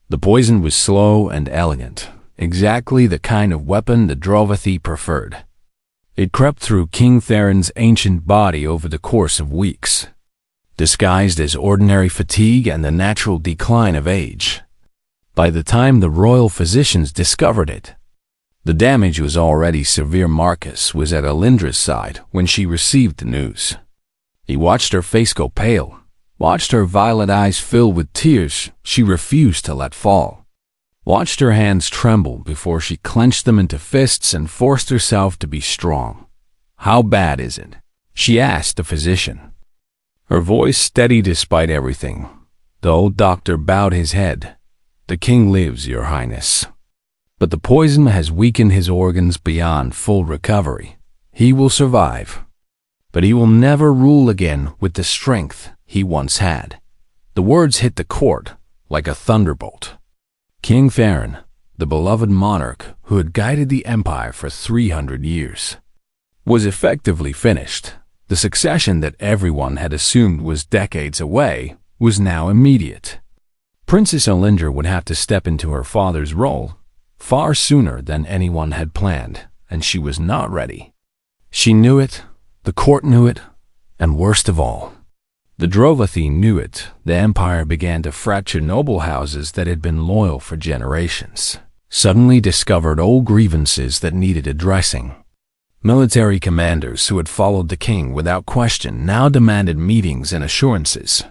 The poison was slow and elegant, exactly the kind of weapon the Drovathi preferred. It crept through King Theron's ancient body over the course of weeks, disguised as ordinary fatigue and the natural decline of age. By the time the royal physicians discovered it, the damage was already severe. Marcus was at Alindra's side when she received the news. He watched her face go pale, watched her violet eyes fill with tears she refused to let fall, watched her hands tremble before she clenched them into fists and forced herself to be strong. How bad is it? She asked the physician. Her voice steady despite everything. The old doctor bowed his head. The king lives, Your Highness. But the poison has weakened his organs beyond full recovery. He will survive, but he will never rule again with the strength he once had. The words hit the court like a thunderbolt. King Theron, the beloved monarch who had guided the empire for 300 years, was effectively finished. The succession that everyone had assumed was decades away was now immediate. Princess Alindra would have to step into her father's role far sooner than anyone had planned, and she was not ready. She knew it, the court knew it, and worst of all, the Drovathi knew it. The empire began to fracture. Noble houses that had been loyal for generations suddenly discovered old grievances that needed addressing. Military commanders who had followed the king without question now demanded meetings and assurances.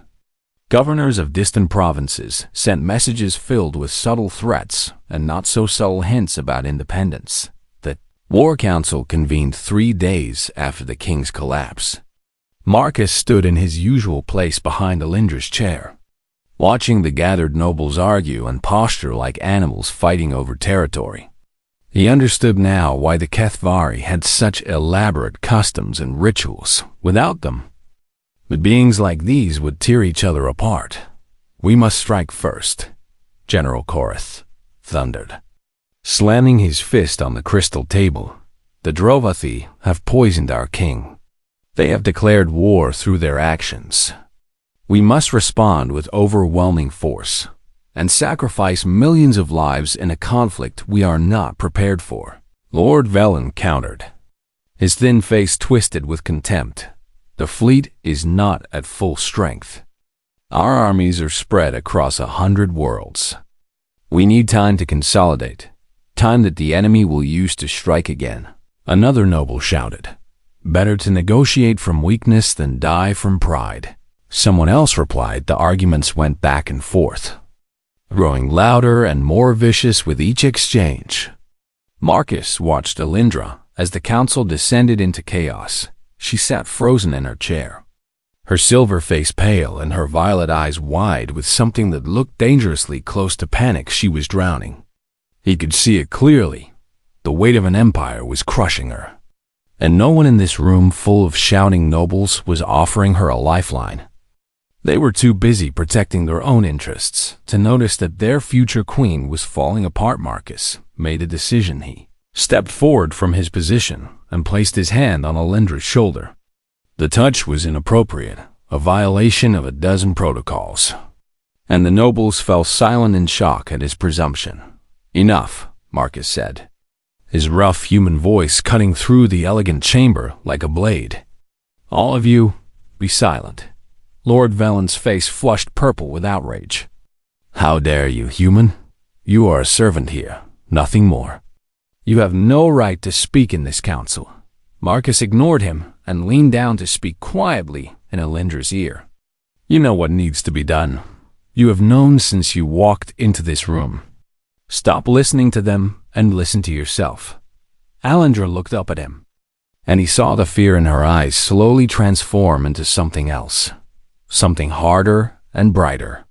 Governors of distant provinces sent messages filled with subtle threats and not so subtle hints about independence. The War Council convened 3 days after the king's collapse. Marcus stood in his usual place behind Alindra's chair, watching the gathered nobles argue and posture like animals fighting over territory. He understood now why the Kethvari had such elaborate customs and rituals. Without them, the beings like these would tear each other apart. We must strike first, General Korath thundered, slamming his fist on the crystal table. The Drovathi have poisoned our king. They have declared war through their actions. We must respond with overwhelming force and sacrifice millions of lives in a conflict we are not prepared for. Lord Velen countered, his thin face twisted with contempt. The fleet is not at full strength. Our armies are spread across 100 worlds. We need time to consolidate, time that the enemy will use to strike again. Another noble shouted, better to negotiate from weakness than die from pride. Someone else replied. The arguments went back and forth, growing louder and more vicious with each exchange. Marcus watched Alindra as the council descended into chaos. She sat frozen in her chair, her silver face pale and her violet eyes wide with something that looked dangerously close to panic. She was drowning. He could see it clearly. The weight of an empire was crushing her, and no one in this room full of shouting nobles was offering her a lifeline. They were too busy protecting their own interests to notice that their future queen was falling apart. Marcus made a decision. He stepped forward from his position and placed his hand on Alindra's shoulder. The touch was inappropriate, a violation of a dozen protocols, and the nobles fell silent in shock at his presumption. "Enough," Marcus said, his rough human voice cutting through the elegant chamber like a blade. "All of you, be silent." Lord Velen's face flushed purple with outrage. "How dare you, human? You are a servant here, nothing more. You have no right to speak in this council." Marcus ignored him and leaned down to speak quietly in Alindra's ear. "You know what needs to be done. You have known since you walked into this room. Stop listening to them and listen to yourself." Alindra looked up at him, and he saw the fear in her eyes slowly transform into something else, something harder and brighter.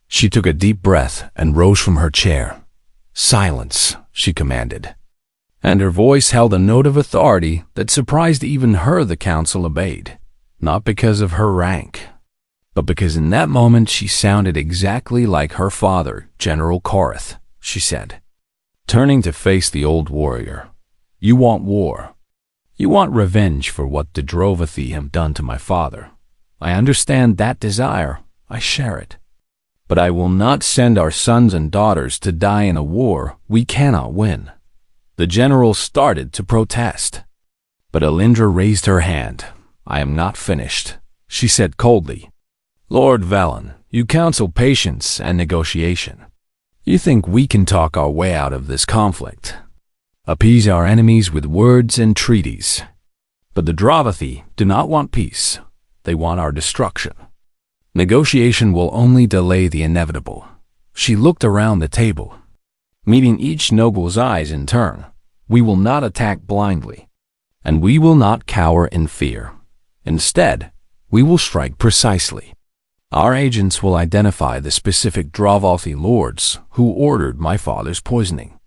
She took a deep breath and rose from her chair. "Silence," she commanded, and her voice held a note of authority that surprised even her. The council obeyed, not because of her rank, but because in that moment she sounded exactly like her father, General Korath. She said, turning to face the old warrior, "You want war. You want revenge for what the Drovathi have done to my father. I understand that desire. I share it. But I will not send our sons and daughters to die in a war we cannot win." The general started to protest, but Alindra raised her hand. "I am not finished," she said coldly. "Lord Velen, you counsel patience and negotiation. You think we can talk our way out of this conflict, appease our enemies with words and treaties. But the Drovathi do not want peace. They want our destruction. Negotiation will only delay the inevitable." She looked around the table, meeting each noble's eyes in turn. "We will not attack blindly, and we will not cower in fear. Instead, we will strike precisely. Our agents will identify the specific Drovathi lords who ordered my father's poisoning,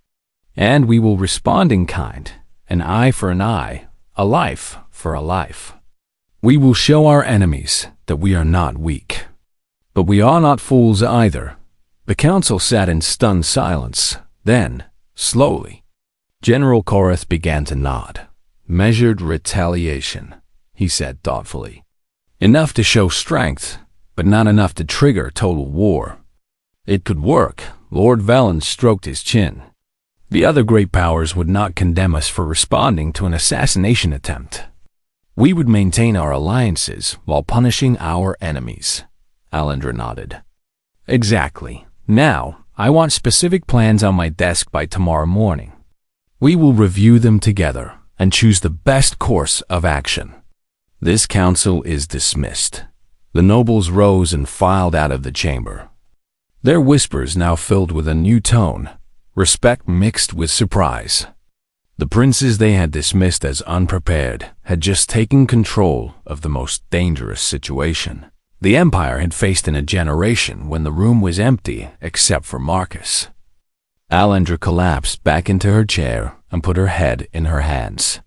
and we will respond in kind, an eye for an eye, a life for a life. We will show our enemies that we are not weak. But we are not fools either." The council sat in stunned silence. Then, slowly, General Korath began to nod. "Measured retaliation," he said thoughtfully. "Enough to show strength, but not enough to trigger total war. It could work." Lord Velen stroked his chin. "The other great powers would not condemn us for responding to an assassination attempt. We would maintain our alliances while punishing our enemies." Alindra nodded. "Exactly. Now, I want specific plans on my desk by tomorrow morning. We will review them together and choose the best course of action." This council is dismissed. The nobles rose and filed out of the chamber, their whispers now filled with a new tone, respect mixed with surprise. The princes they had dismissed as unprepared had just taken control of the most dangerous situation the Empire had faced in a generation when the room was empty except for Marcus. Alindra collapsed back into her chair and put her head in her hands.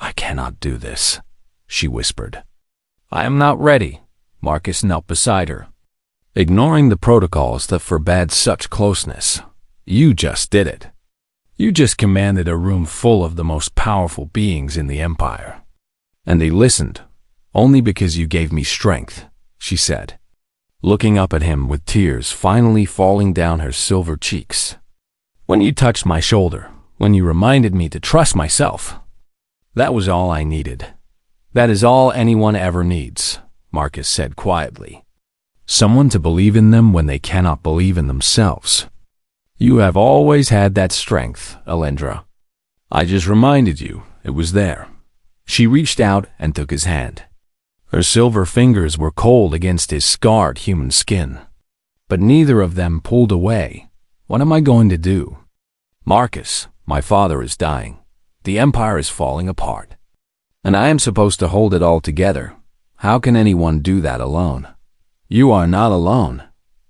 "I cannot do this," she whispered. "I am not ready." Marcus knelt beside her, ignoring the protocols that forbade such closeness. "You just did it. You just commanded a room full of the most powerful beings in the Empire. And they listened, only because you gave me strength," she said, looking up at him with tears finally falling down her silver cheeks. "When you touched my shoulder, when you reminded me to trust myself, that was all I needed. That is all anyone ever needs," Marcus said quietly. "Someone to believe in them when they cannot believe in themselves. You have always had that strength, Alindra. I just reminded you it was there." She reached out and took his hand. Her silver fingers were cold against his scarred human skin. But neither of them pulled away. "What am I going to do?" "Marcus, my father is dying. The Empire is falling apart. And I am supposed to hold it all together. How can anyone do that alone?" "You are not alone,"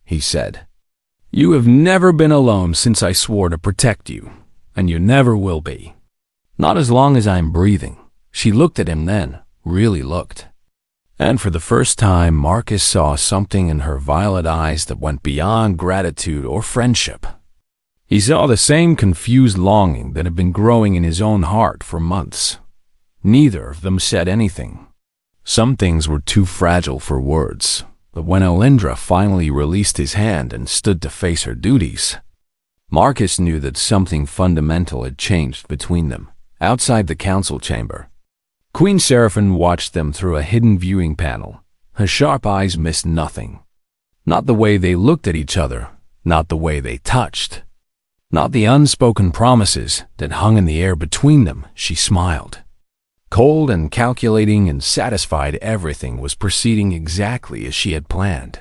he said. "You have never been alone since I swore to protect you, and you never will be. Not as long as I'm breathing." She looked at him then, really looked. And for the first time, Marcus saw something in her violet eyes that went beyond gratitude or friendship. He saw the same confused longing that had been growing in his own heart for months. Neither of them said anything. Some things were too fragile for words, but when Alindra finally released his hand and stood to face her duties, Marcus knew that something fundamental had changed between them. Outside the council chamber, Queen Seraphine watched them through a hidden viewing panel. Her sharp eyes missed nothing. Not the way they looked at each other, not the way they touched, not the unspoken promises that hung in the air between them. She smiled. Cold and calculating and satisfied, everything was proceeding exactly as she had planned.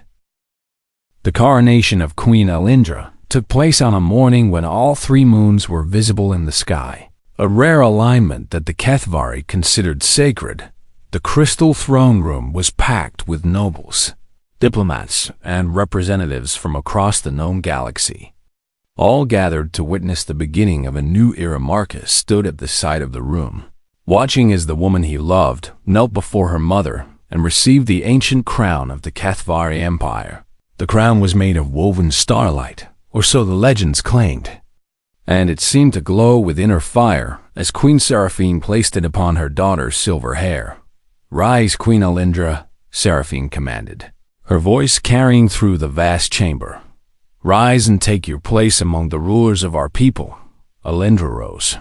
The coronation of Queen Alindra took place on a morning when all 3 moons were visible in the sky. A rare alignment that the Kethvari considered sacred. The crystal throne room was packed with nobles, diplomats, and representatives from across the known galaxy, all gathered to witness the beginning of a new era. Marcus stood at the side of the room, watching as the woman he loved knelt before her mother and received the ancient crown of the Kethvari Empire. The crown was made of woven starlight, or so the legends claimed, and it seemed to glow with inner fire as Queen Seraphine placed it upon her daughter's silver hair. "Rise, Queen Alindra," Seraphine commanded, her voice carrying through the vast chamber. "Rise and take your place among the rulers of our people." Alindra rose,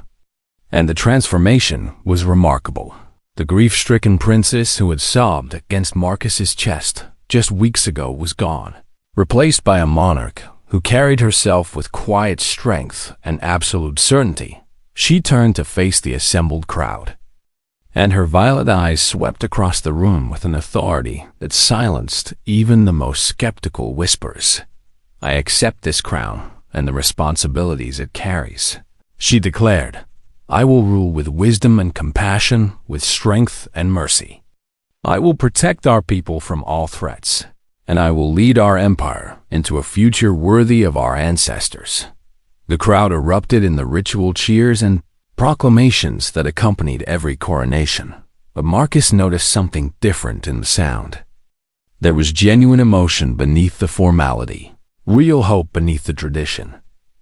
and the transformation was remarkable. The grief-stricken princess who had sobbed against Marcus's chest just weeks ago was gone, replaced by a monarch who carried herself with quiet strength and absolute certainty. She turned to face the assembled crowd, and her violet eyes swept across the room with an authority that silenced even the most skeptical whispers. "I accept this crown and the responsibilities it carries," she declared. "I will rule with wisdom and compassion, with strength and mercy. I will protect our people from all threats, and I will lead our empire into a future worthy of our ancestors." The crowd erupted in the ritual cheers and proclamations that accompanied every coronation. But Marcus noticed something different in the sound. There was genuine emotion beneath the formality, real hope beneath the tradition.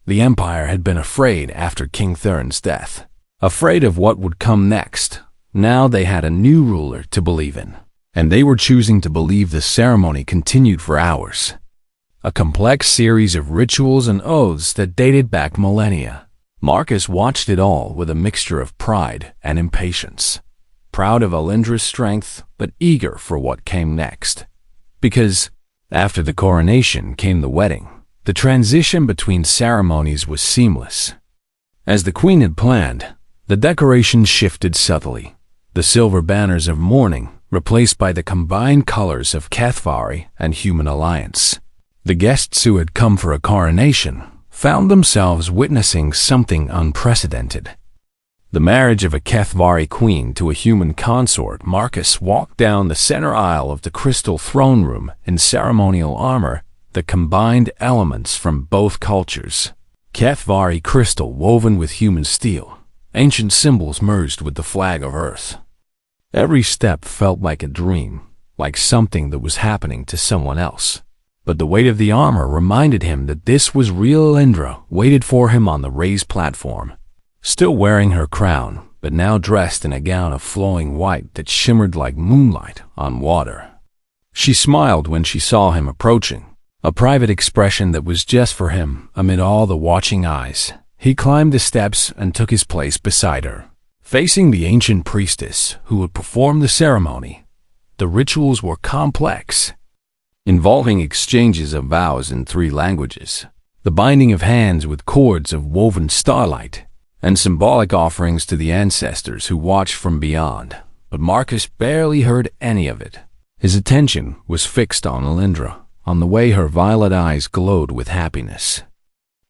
The empire had been afraid after King Thurin's death, afraid of what would come next. Now they had a new ruler to believe in, and they were choosing to believe. The ceremony continued for hours, a complex series of rituals and oaths that dated back millennia. Marcus watched it all with a mixture of pride and impatience, proud of Alindra's strength, but eager for what came next. Because after the coronation came the wedding. The transition between ceremonies was seamless. As the queen had planned, the decorations shifted subtly. The silver banners of mourning replaced by the combined colors of Kethvari and Human Alliance. The guests who had come for a coronation found themselves witnessing something unprecedented. The marriage of a Kethvari queen to a human consort. Marcus walked down the center aisle of the crystal throne room in ceremonial armor that combined elements from both cultures. Kethvari crystal woven with human steel, ancient symbols merged with the flag of Earth. Every step felt like a dream, like something that was happening to someone else. But the weight of the armor reminded him that this was real. Alindra waited for him on the raised platform, still wearing her crown, but now dressed in a gown of flowing white that shimmered like moonlight on water. She smiled when she saw him approaching, a private expression that was just for him amid all the watching eyes. He climbed the steps and took his place beside her, facing the ancient priestess who would perform the ceremony. The rituals were complex, involving exchanges of vows in 3 languages, the binding of hands with cords of woven starlight, and symbolic offerings to the ancestors who watched from beyond. But Marcus barely heard any of it. His attention was fixed on Alindra, on the way her violet eyes glowed with happiness,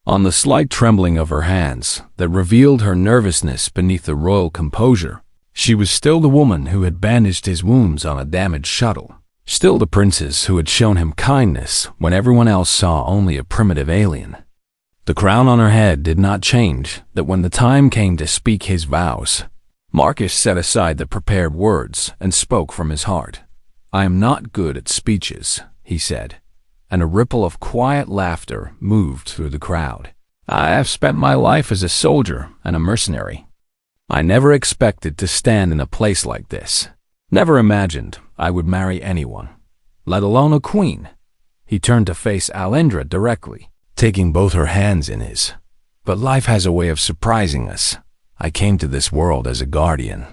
on the slight trembling of her hands that revealed her nervousness beneath the royal composure. She was still the woman who had bandaged his wounds on a damaged shuttle, still the princess who had shown him kindness when everyone else saw only a primitive alien. The crown on her head did not change, that when the time came to speak his vows, Marcus set aside the prepared words and spoke from his heart. "I am not good at speeches," he said, and a ripple of quiet laughter moved through the crowd. "I have spent my life as a soldier and a mercenary. I never expected to stand in a place like this. Never imagined I would marry anyone, let alone a queen." He turned to face Alindra directly, taking both her hands in his. "But life has a way of surprising us. I came to this world as a guardian,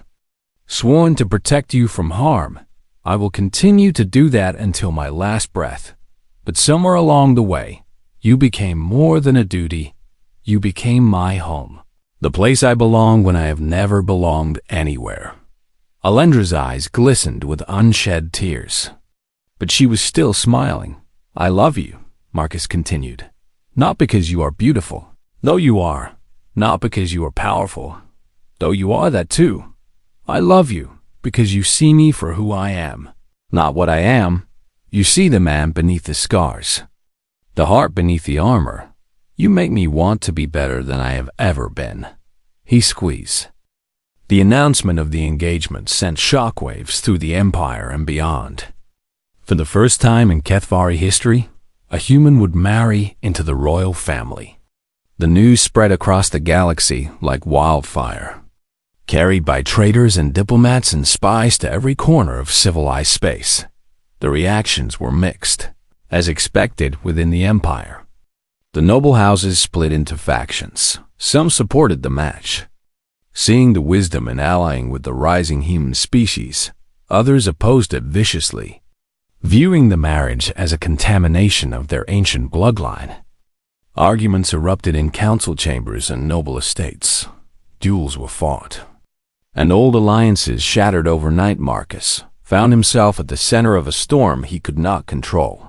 sworn to protect you from harm. I will continue to do that until my last breath. But somewhere along the way, you became more than a duty. You became my home, the place I belong when I have never belonged anywhere." Alendra's eyes glistened with unshed tears, but she was still smiling. "I love you," Marcus continued, "not because you are beautiful, though you are, not because you are powerful, though you are that too. I love you because you see me for who I am, not what I am. You see the man beneath the scars, the heart beneath the armor. You make me want to be better than I have ever been." He squeezed. The announcement of the engagement sent shockwaves through the Empire and beyond. For the first time in Kethvari history, a human would marry into the royal family. The news spread across the galaxy like wildfire, carried by traders and diplomats and spies to every corner of civilized space. The reactions were mixed, as expected within the Empire. The noble houses split into factions. Some supported the match, seeing the wisdom in allying with the rising human species. Others opposed it viciously, viewing the marriage as a contamination of their ancient bloodline. Arguments erupted in council chambers and noble estates. Duels were fought, and old alliances shattered overnight. Marcus found himself at the center of a storm he could not control.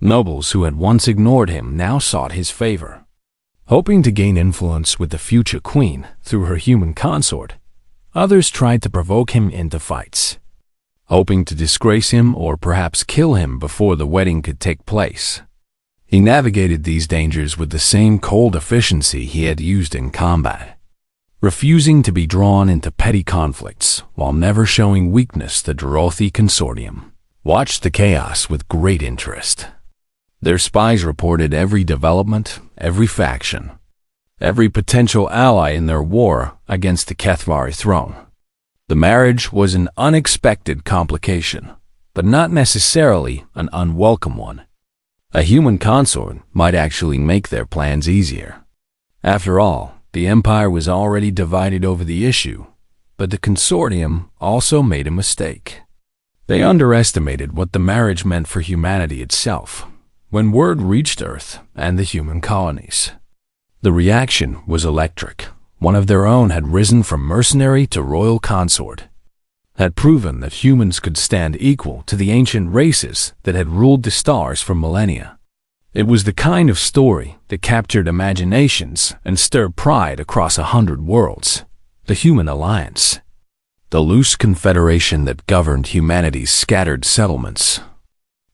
Nobles who had once ignored him now sought his favor, hoping to gain influence with the future queen through her human consort. Others tried to provoke him into fights, hoping to disgrace him or perhaps kill him before the wedding could take place. He navigated these dangers with the same cold efficiency he had used in combat, refusing to be drawn into petty conflicts while never showing weakness. The Dorothi Consortium watched the chaos with great interest. Their spies reported every development, every faction, every potential ally in their war against the Kethvari throne. The marriage was an unexpected complication, but not necessarily an unwelcome one. A human consort might actually make their plans easier. After all, the Empire was already divided over the issue, but the Consortium also made a mistake. They underestimated what the marriage meant for humanity itself. When word reached Earth and the human colonies, the reaction was electric. One of their own had risen from mercenary to royal consort, had proven that humans could stand equal to the ancient races that had ruled the stars for millennia. It was the kind of story that captured imaginations and stirred pride across 100 worlds. The Human Alliance, the loose confederation that governed humanity's scattered settlements,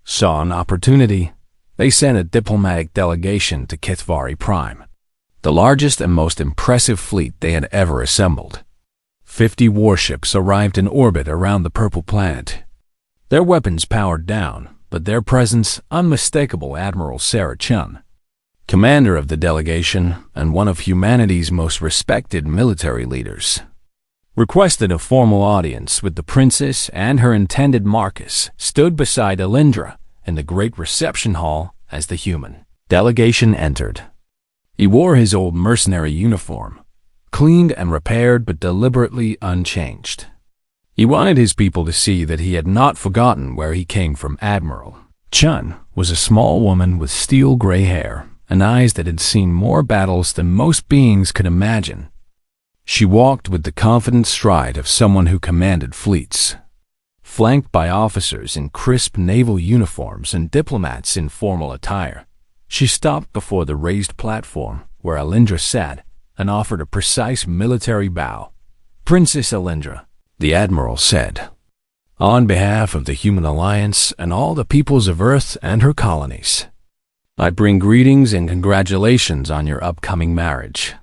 saw an opportunity. They sent a diplomatic delegation to Kethvari Prime, the largest and most impressive fleet they had ever assembled. 50 warships arrived in orbit around the purple planet, their weapons powered down, but their presence unmistakable. Admiral Sarah Chun, commander of the delegation and one of humanity's most respected military leaders, requested a formal audience with the princess and her intended. Marcus stood beside Alindra in the great reception hall as the human delegation entered. He wore his old mercenary uniform, cleaned and repaired but deliberately unchanged. He wanted his people to see that he had not forgotten where he came from. Admiral Chun was a small woman with steel gray hair and eyes that had seen more battles than most beings could imagine. She walked with the confident stride of someone who commanded fleets, flanked by officers in crisp naval uniforms and diplomats in formal attire. She stopped before the raised platform where Alindra sat and offered a precise military bow. "Princess Alindra," the admiral said, "on behalf of the Human Alliance and all the peoples of Earth and her colonies, I bring greetings and congratulations on your upcoming marriage."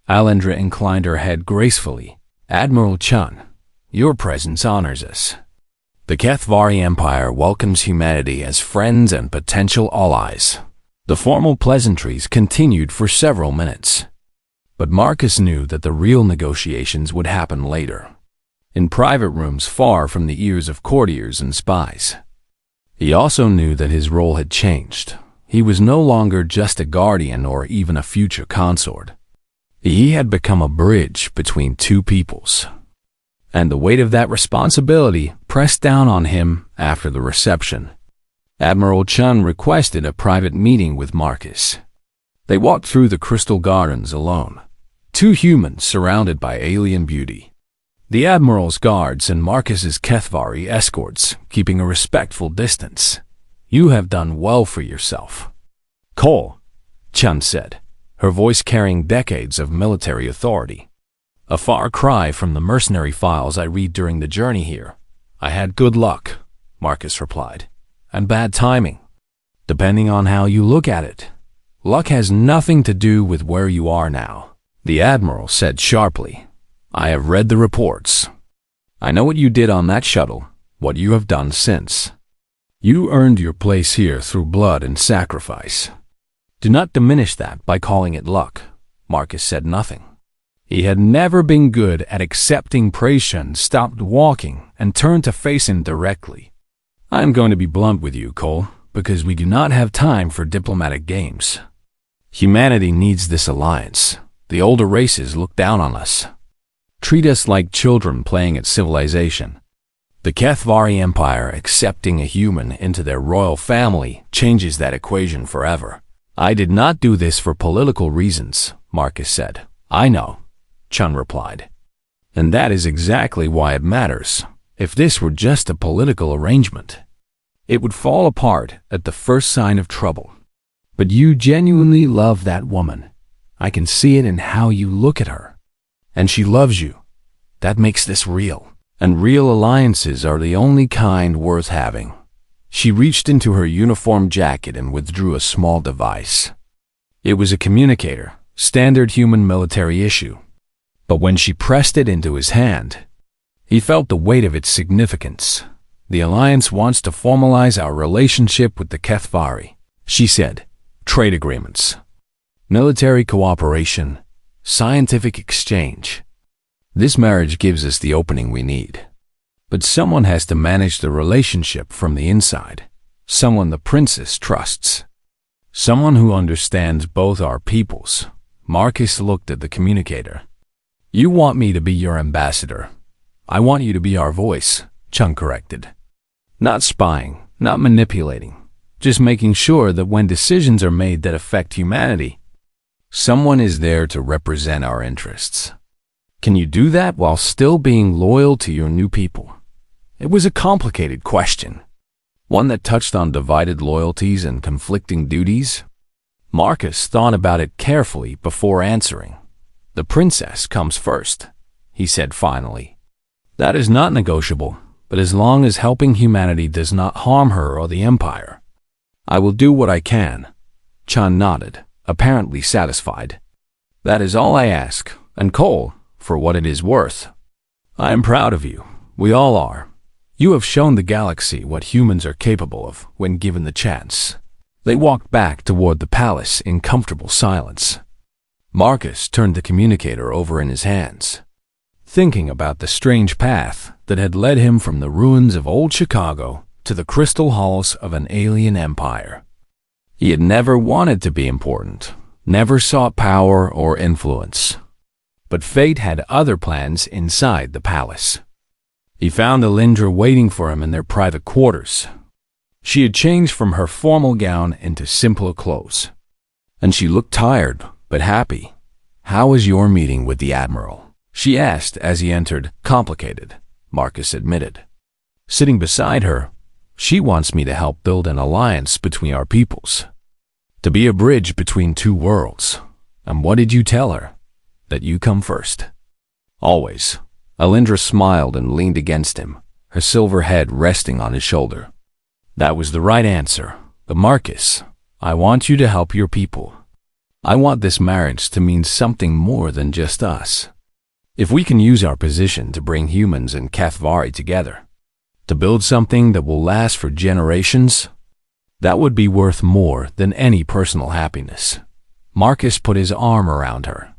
Alindra inclined her head gracefully. "Admiral Chun, your presence honors us. The Kethvari Empire welcomes humanity as friends and potential allies. The formal pleasantries continued for several minutes. But Marcus knew that the real negotiations would happen later, in private rooms far from the ears of courtiers and spies. He also knew that his role had changed. He was no longer just a guardian or even a future consort. He had become a bridge between two peoples. And the weight of that responsibility pressed down on him after the reception. Admiral Chun requested a private meeting with Marcus. They walked through the crystal gardens alone, two humans surrounded by alien beauty. The Admiral's guards and Marcus's Kethvari escorts, keeping a respectful distance. "You have done well for yourself, Cole," Chun said, her voice carrying decades of military authority. "A far cry from the mercenary files I read during the journey here. I had good luck," Marcus replied, "and bad timing. Depending on how you look at it, luck has nothing to do with where you are now." The Admiral said sharply, "I have read the reports. I know what you did on that shuttle, what you have done since. You earned your place here through blood and sacrifice. Do not diminish that by calling it luck." Marcus said nothing. He had never been good at accepting praise. Chun stopped walking and turned to face him directly. "I am going to be blunt with you, Cole, because we do not have time for diplomatic games. Humanity needs this alliance. The older races look down on us, treat us like children playing at civilization. The Kethvari Empire accepting a human into their royal family changes that equation forever." "I did not do this for political reasons," Marcus said. "I know," Chun replied. "And that is exactly why it matters. If this were just a political arrangement, it would fall apart at the first sign of trouble. But you genuinely love that woman. I can see it in how you look at her. And she loves you. That makes this real. And real alliances are the only kind worth having." She reached into her uniform jacket and withdrew a small device. It was a communicator, standard human military issue. But when she pressed it into his hand, he felt the weight of its significance. "The Alliance wants to formalize our relationship with the Kethvari," she said. "Trade agreements, military cooperation, scientific exchange. This marriage gives us the opening we need. But someone has to manage the relationship from the inside, someone the princess trusts, someone who understands both our peoples." Marcus looked at the communicator. "You want me to be your ambassador. I want you to be our voice," Chun corrected. "Not spying, not manipulating, just making sure that when decisions are made that affect humanity, someone is there to represent our interests. Can you do that while still being loyal to your new people?" It was a complicated question, one that touched on divided loyalties and conflicting duties. Marcus thought about it carefully before answering. "The princess comes first," he said finally. "That is not negotiable, but as long as helping humanity does not harm her or the Empire, I will do what I can." Chun nodded, apparently satisfied. "That is all I ask, and Cole, for what it is worth, I am proud of you. We all are. You have shown the galaxy what humans are capable of when given the chance." They walked back toward the palace in comfortable silence. Marcus turned the communicator over in his hands, thinking about the strange path that had led him from the ruins of old Chicago to the crystal halls of an alien empire. He had never wanted to be important, never sought power or influence. But fate had other plans inside the palace. He found Alindra waiting for him in their private quarters. She had changed from her formal gown into simpler clothes, and she looked tired but happy. "How was your meeting with the Admiral?" she asked as he entered. "Complicated," Marcus admitted. Sitting beside her, "She wants me to help build an alliance between our peoples, to be a bridge between two worlds." "And what did you tell her?" "That you come first. Always." Alindra smiled and leaned against him, her silver head resting on his shoulder. "That was the right answer. But Marcus, I want you to help your people. I want this marriage to mean something more than just us. If we can use our position to bring humans and Kethvari together, To build something that will last for generations? That would be worth more than any personal happiness. Marcus put his arm around her.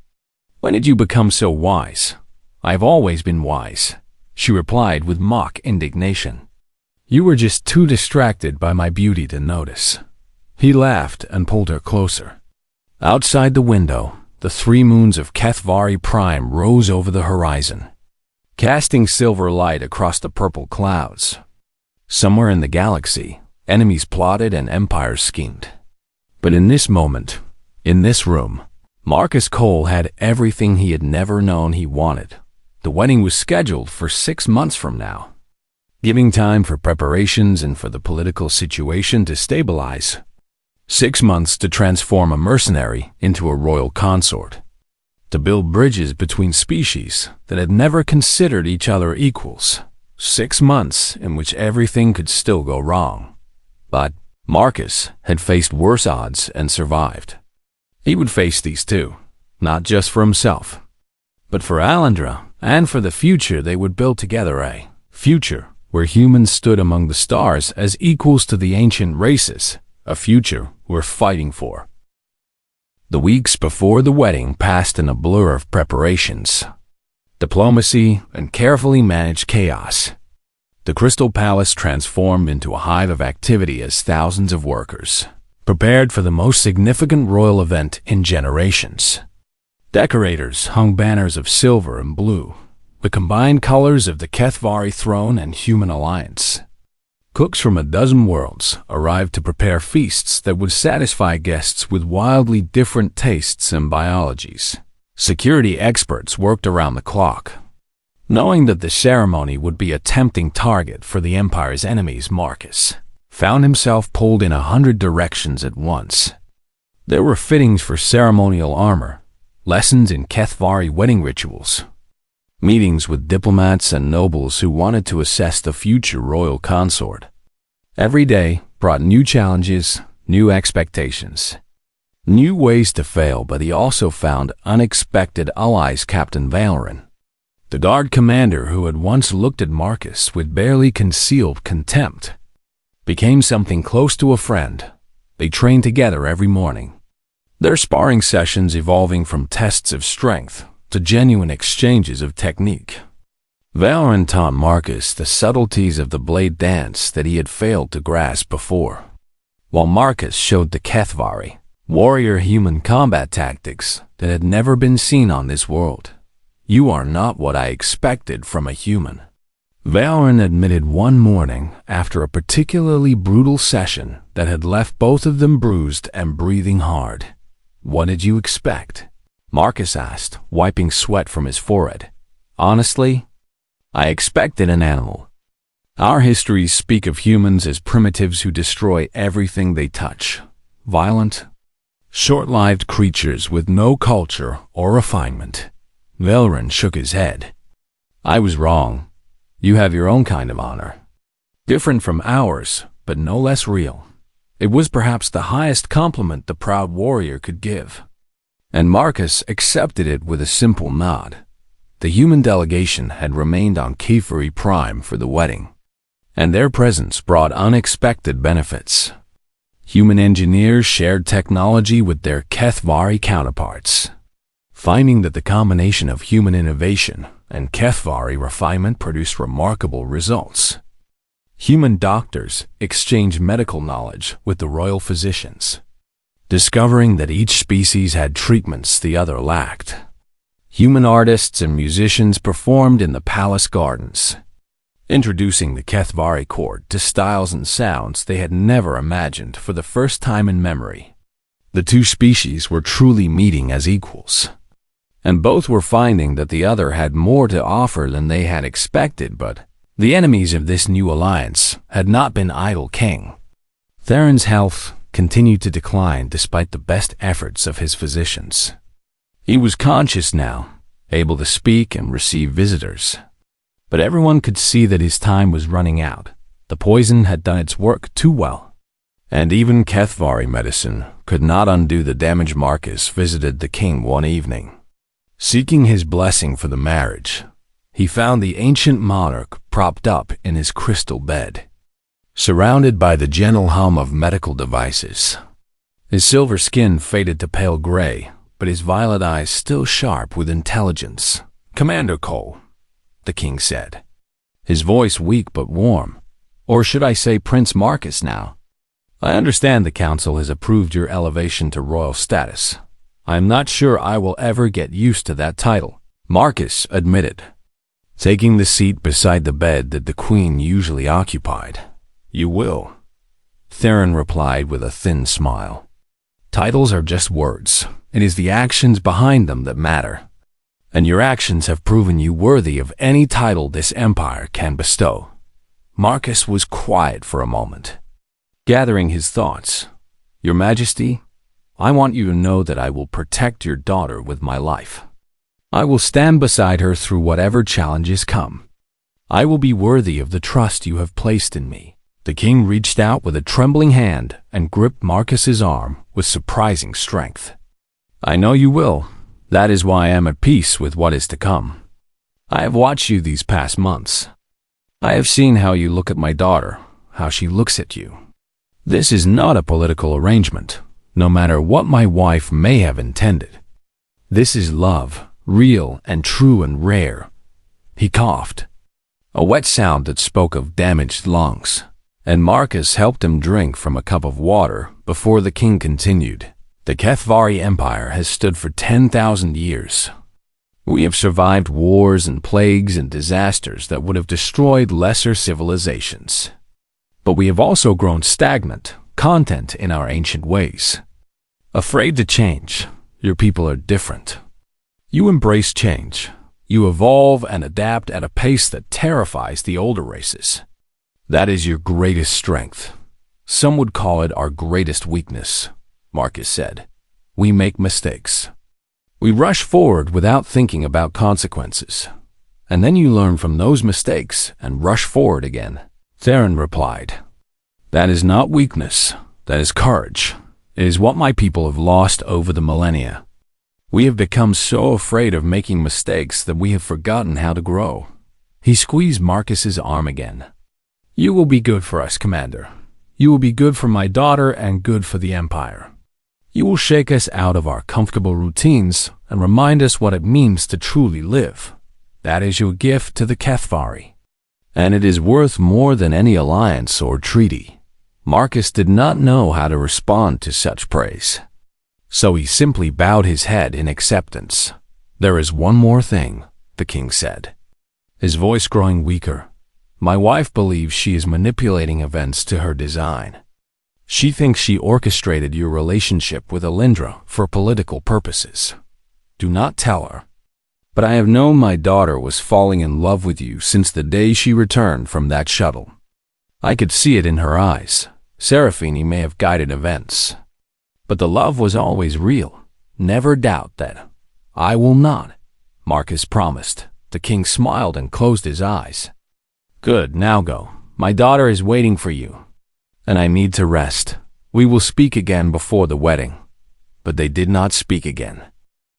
When did you become so wise? I've always been wise, she replied with mock indignation. You were just too distracted by my beauty to notice. He laughed and pulled her closer. Outside the window, the 3 moons of Kethvari Prime rose over the horizon, casting silver light across the purple clouds. Somewhere in the galaxy, enemies plotted and empires schemed. But in this moment, in this room, Marcus Cole had everything he had never known he wanted. The wedding was scheduled for 6 months from now, giving time for preparations and for the political situation to stabilize. 6 months to transform a mercenary into a royal consort, to build bridges between species that had never considered each other equals. 6 months in which everything could still go wrong. But Marcus had faced worse odds and survived. He would face these too, not just for himself, but for Alundra and for the future they would build together, a future where humans stood among the stars as equals to the ancient races, a future worth fighting for. The weeks before the wedding passed in a blur of preparations, diplomacy, and carefully managed chaos. The Crystal Palace transformed into a hive of activity as thousands of workers prepared for the most significant royal event in generations. Decorators hung banners of silver and blue, the combined colors of the Kethvari throne and human alliance. Cooks from a dozen worlds arrived to prepare feasts that would satisfy guests with wildly different tastes and biologies. Security experts worked around the clock. Knowing that the ceremony would be a tempting target for the Empire's enemies, Marcus found himself pulled in 100 directions at once. There were fittings for ceremonial armor, lessons in Kethvari wedding rituals, meetings with diplomats and nobles who wanted to assess the future royal consort. Every day brought new challenges, new expectations, new ways to fail, but he also found unexpected allies. Captain Valoran, the guard commander who had once looked at Marcus with barely concealed contempt, became something close to a friend. They trained together every morning, their sparring sessions evolving from tests of strength to genuine exchanges of technique. Valoran taught Marcus the subtleties of the blade dance that he had failed to grasp before, while Marcus showed the Kethvari warrior-human combat tactics that had never been seen on this world. You are not what I expected from a human, Valoran admitted one morning after a particularly brutal session that had left both of them bruised and breathing hard. What did you expect? Marcus asked, wiping sweat from his forehead. Honestly, I expected an animal. Our histories speak of humans as primitives who destroy everything they touch. Violent, short-lived creatures with no culture or refinement. Valoran shook his head. I was wrong. You have your own kind of honor. Different from ours, but no less real. It was perhaps the highest compliment the proud warrior could give. And Marcus accepted it with a simple nod. The human delegation had remained on Kethvari Prime for the wedding, and their presence brought unexpected benefits. Human engineers shared technology with their Kethvari counterparts, finding that the combination of human innovation and Kethvari refinement produced remarkable results. Human doctors exchanged medical knowledge with the royal physicians, discovering that each species had treatments the other lacked. Human artists and musicians performed in the palace gardens, introducing the Kethvari court to styles and sounds they had never imagined for the first time in memory. The two species were truly meeting as equals, and both were finding that the other had more to offer than they had expected, but the enemies of this new alliance had not been idle. King Theron's health continued to decline despite the best efforts of his physicians. He was conscious now, able to speak and receive visitors, but everyone could see that his time was running out. The poison had done its work too well, and even Kethvari medicine could not undo the damage. Marcus visited the king one evening, seeking his blessing for the marriage. he found the ancient monarch propped up in his crystal bed, surrounded by the gentle hum of medical devices. His silver skin faded to pale gray, but his violet eyes still sharp with intelligence. "Commander Cole," the king said, his voice weak but warm. "Or should I say Prince Marcus now? I understand the council has approved your elevation to royal status. I am not sure I will ever get used to that title," Marcus admitted, taking the seat beside the bed that the queen usually occupied. "You will," Theron replied with a thin smile. "Titles are just words. It is the actions behind them that matter. And your actions have proven you worthy of any title this empire can bestow." Marcus was quiet for a moment, gathering his thoughts. "Your Majesty, I want you to know that I will protect your daughter with my life. I will stand beside her through whatever challenges come. I will be worthy of the trust you have placed in me." The king reached out with a trembling hand and gripped Marcus's arm with surprising strength. "I know you will. That is why I am at peace with what is to come. I have watched you these past months. I have seen how you look at my daughter, how she looks at you. This is not a political arrangement, no matter what my wife may have intended. This is love, real and true and rare." He coughed, a wet sound that spoke of damaged lungs, and Marcus helped him drink from a cup of water before the king continued. "The HFY Empire has stood for 10,000 years. We have survived wars and plagues and disasters that would have destroyed lesser civilizations. But we have also grown stagnant, content in our ancient ways. Afraid to change, your people are different. You embrace change. You evolve and adapt at a pace that terrifies the older races. That is your greatest strength. Some would call it our greatest weakness," Marcus said. "We make mistakes. We rush forward without thinking about consequences. And then you learn from those mistakes and rush forward again," Theron replied. "That is not weakness. That is courage. It is what my people have lost over the millennia. We have become so afraid of making mistakes that we have forgotten how to grow." He squeezed Marcus's arm again. "You will be good for us, Commander. You will be good for my daughter and good for the Empire. You will shake us out of our comfortable routines and remind us what it means to truly live. That is your gift to the HFY. And it is worth more than any alliance or treaty." Marcus did not know how to respond to such praise, so he simply bowed his head in acceptance. "There is one more thing," the king said, his voice growing weaker. "My wife believes she is manipulating events to her design. She thinks she orchestrated your relationship with Alindra for political purposes. Do not tell her. But I have known my daughter was falling in love with you since the day she returned from that shuttle. I could see it in her eyes. Seraphini may have guided events, but the love was always real. Never doubt that." "I will not," Marcus promised. The king smiled and closed his eyes. "Good, now go. My daughter is waiting for you. And I need to rest. We will speak again before the wedding." But they did not speak again.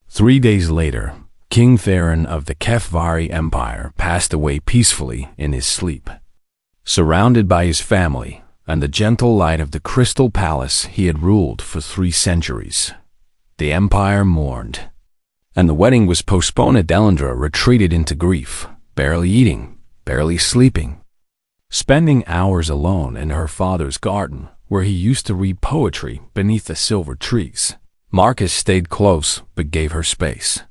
3 days later, King Theron of the HFY Empire passed away peacefully in his sleep, surrounded by his family and the gentle light of the crystal palace he had ruled for 3 centuries. The empire mourned, and the wedding was postponed. Alindra retreated into grief, barely eating, barely sleeping, spending hours alone in her father's garden where he used to read poetry beneath the silver trees. Marcus stayed close but gave her space.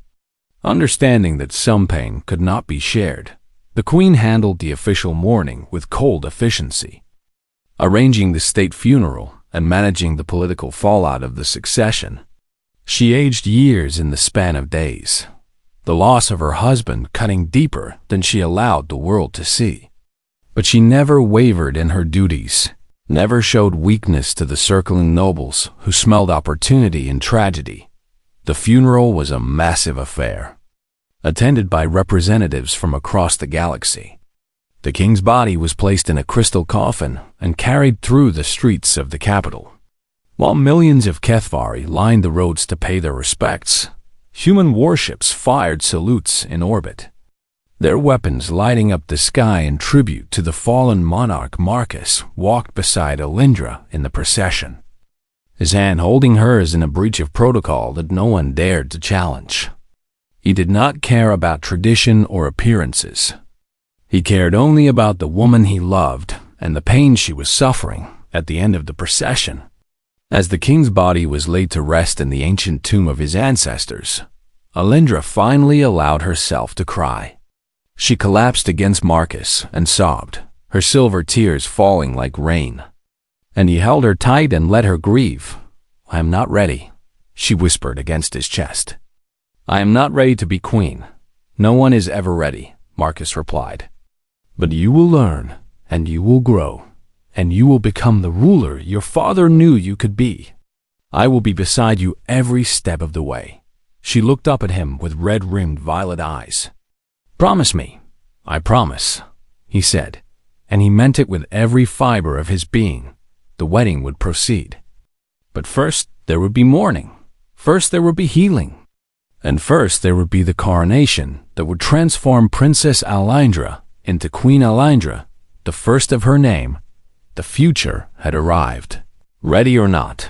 Understanding that some pain could not be shared, the queen handled the official mourning with cold efficiency, arranging the state funeral and managing the political fallout of the succession. She aged years in the span of days, the loss of her husband cutting deeper than she allowed the world to see. But she never wavered in her duties, never showed weakness to the circling nobles who smelled opportunity in tragedy. The funeral was a massive affair, attended by representatives from across the galaxy. The king's body was placed in a crystal coffin and carried through the streets of the capital. While millions of HFY lined the roads to pay their respects, human warships fired salutes in orbit. Their weapons lighting up the sky in tribute to the fallen monarch. Marcus walked beside Alindra in the procession, his hand holding hers in a breach of protocol that no one dared to challenge. He did not care about tradition or appearances. He cared only about the woman he loved and the pain she was suffering. At the end of the procession, as the king's body was laid to rest in the ancient tomb of his ancestors, Alindra finally allowed herself to cry. She collapsed against Marcus and sobbed, her silver tears falling like rain. And he held her tight and let her grieve. "I am not ready," she whispered against his chest. "I am not ready to be queen. No one is ever ready," Marcus replied. "But you will learn, and you will grow, and you will become the ruler your father knew you could be. I will be beside you every step of the way." She looked up at him with red-rimmed violet eyes. "Promise me." "I promise," he said, and he meant it with every fiber of his being. The wedding would proceed. But first there would be mourning. First there would be healing. And first there would be the coronation that would transform Princess Alindra into Queen Alindra, the first of her name. The future had arrived. Ready or not,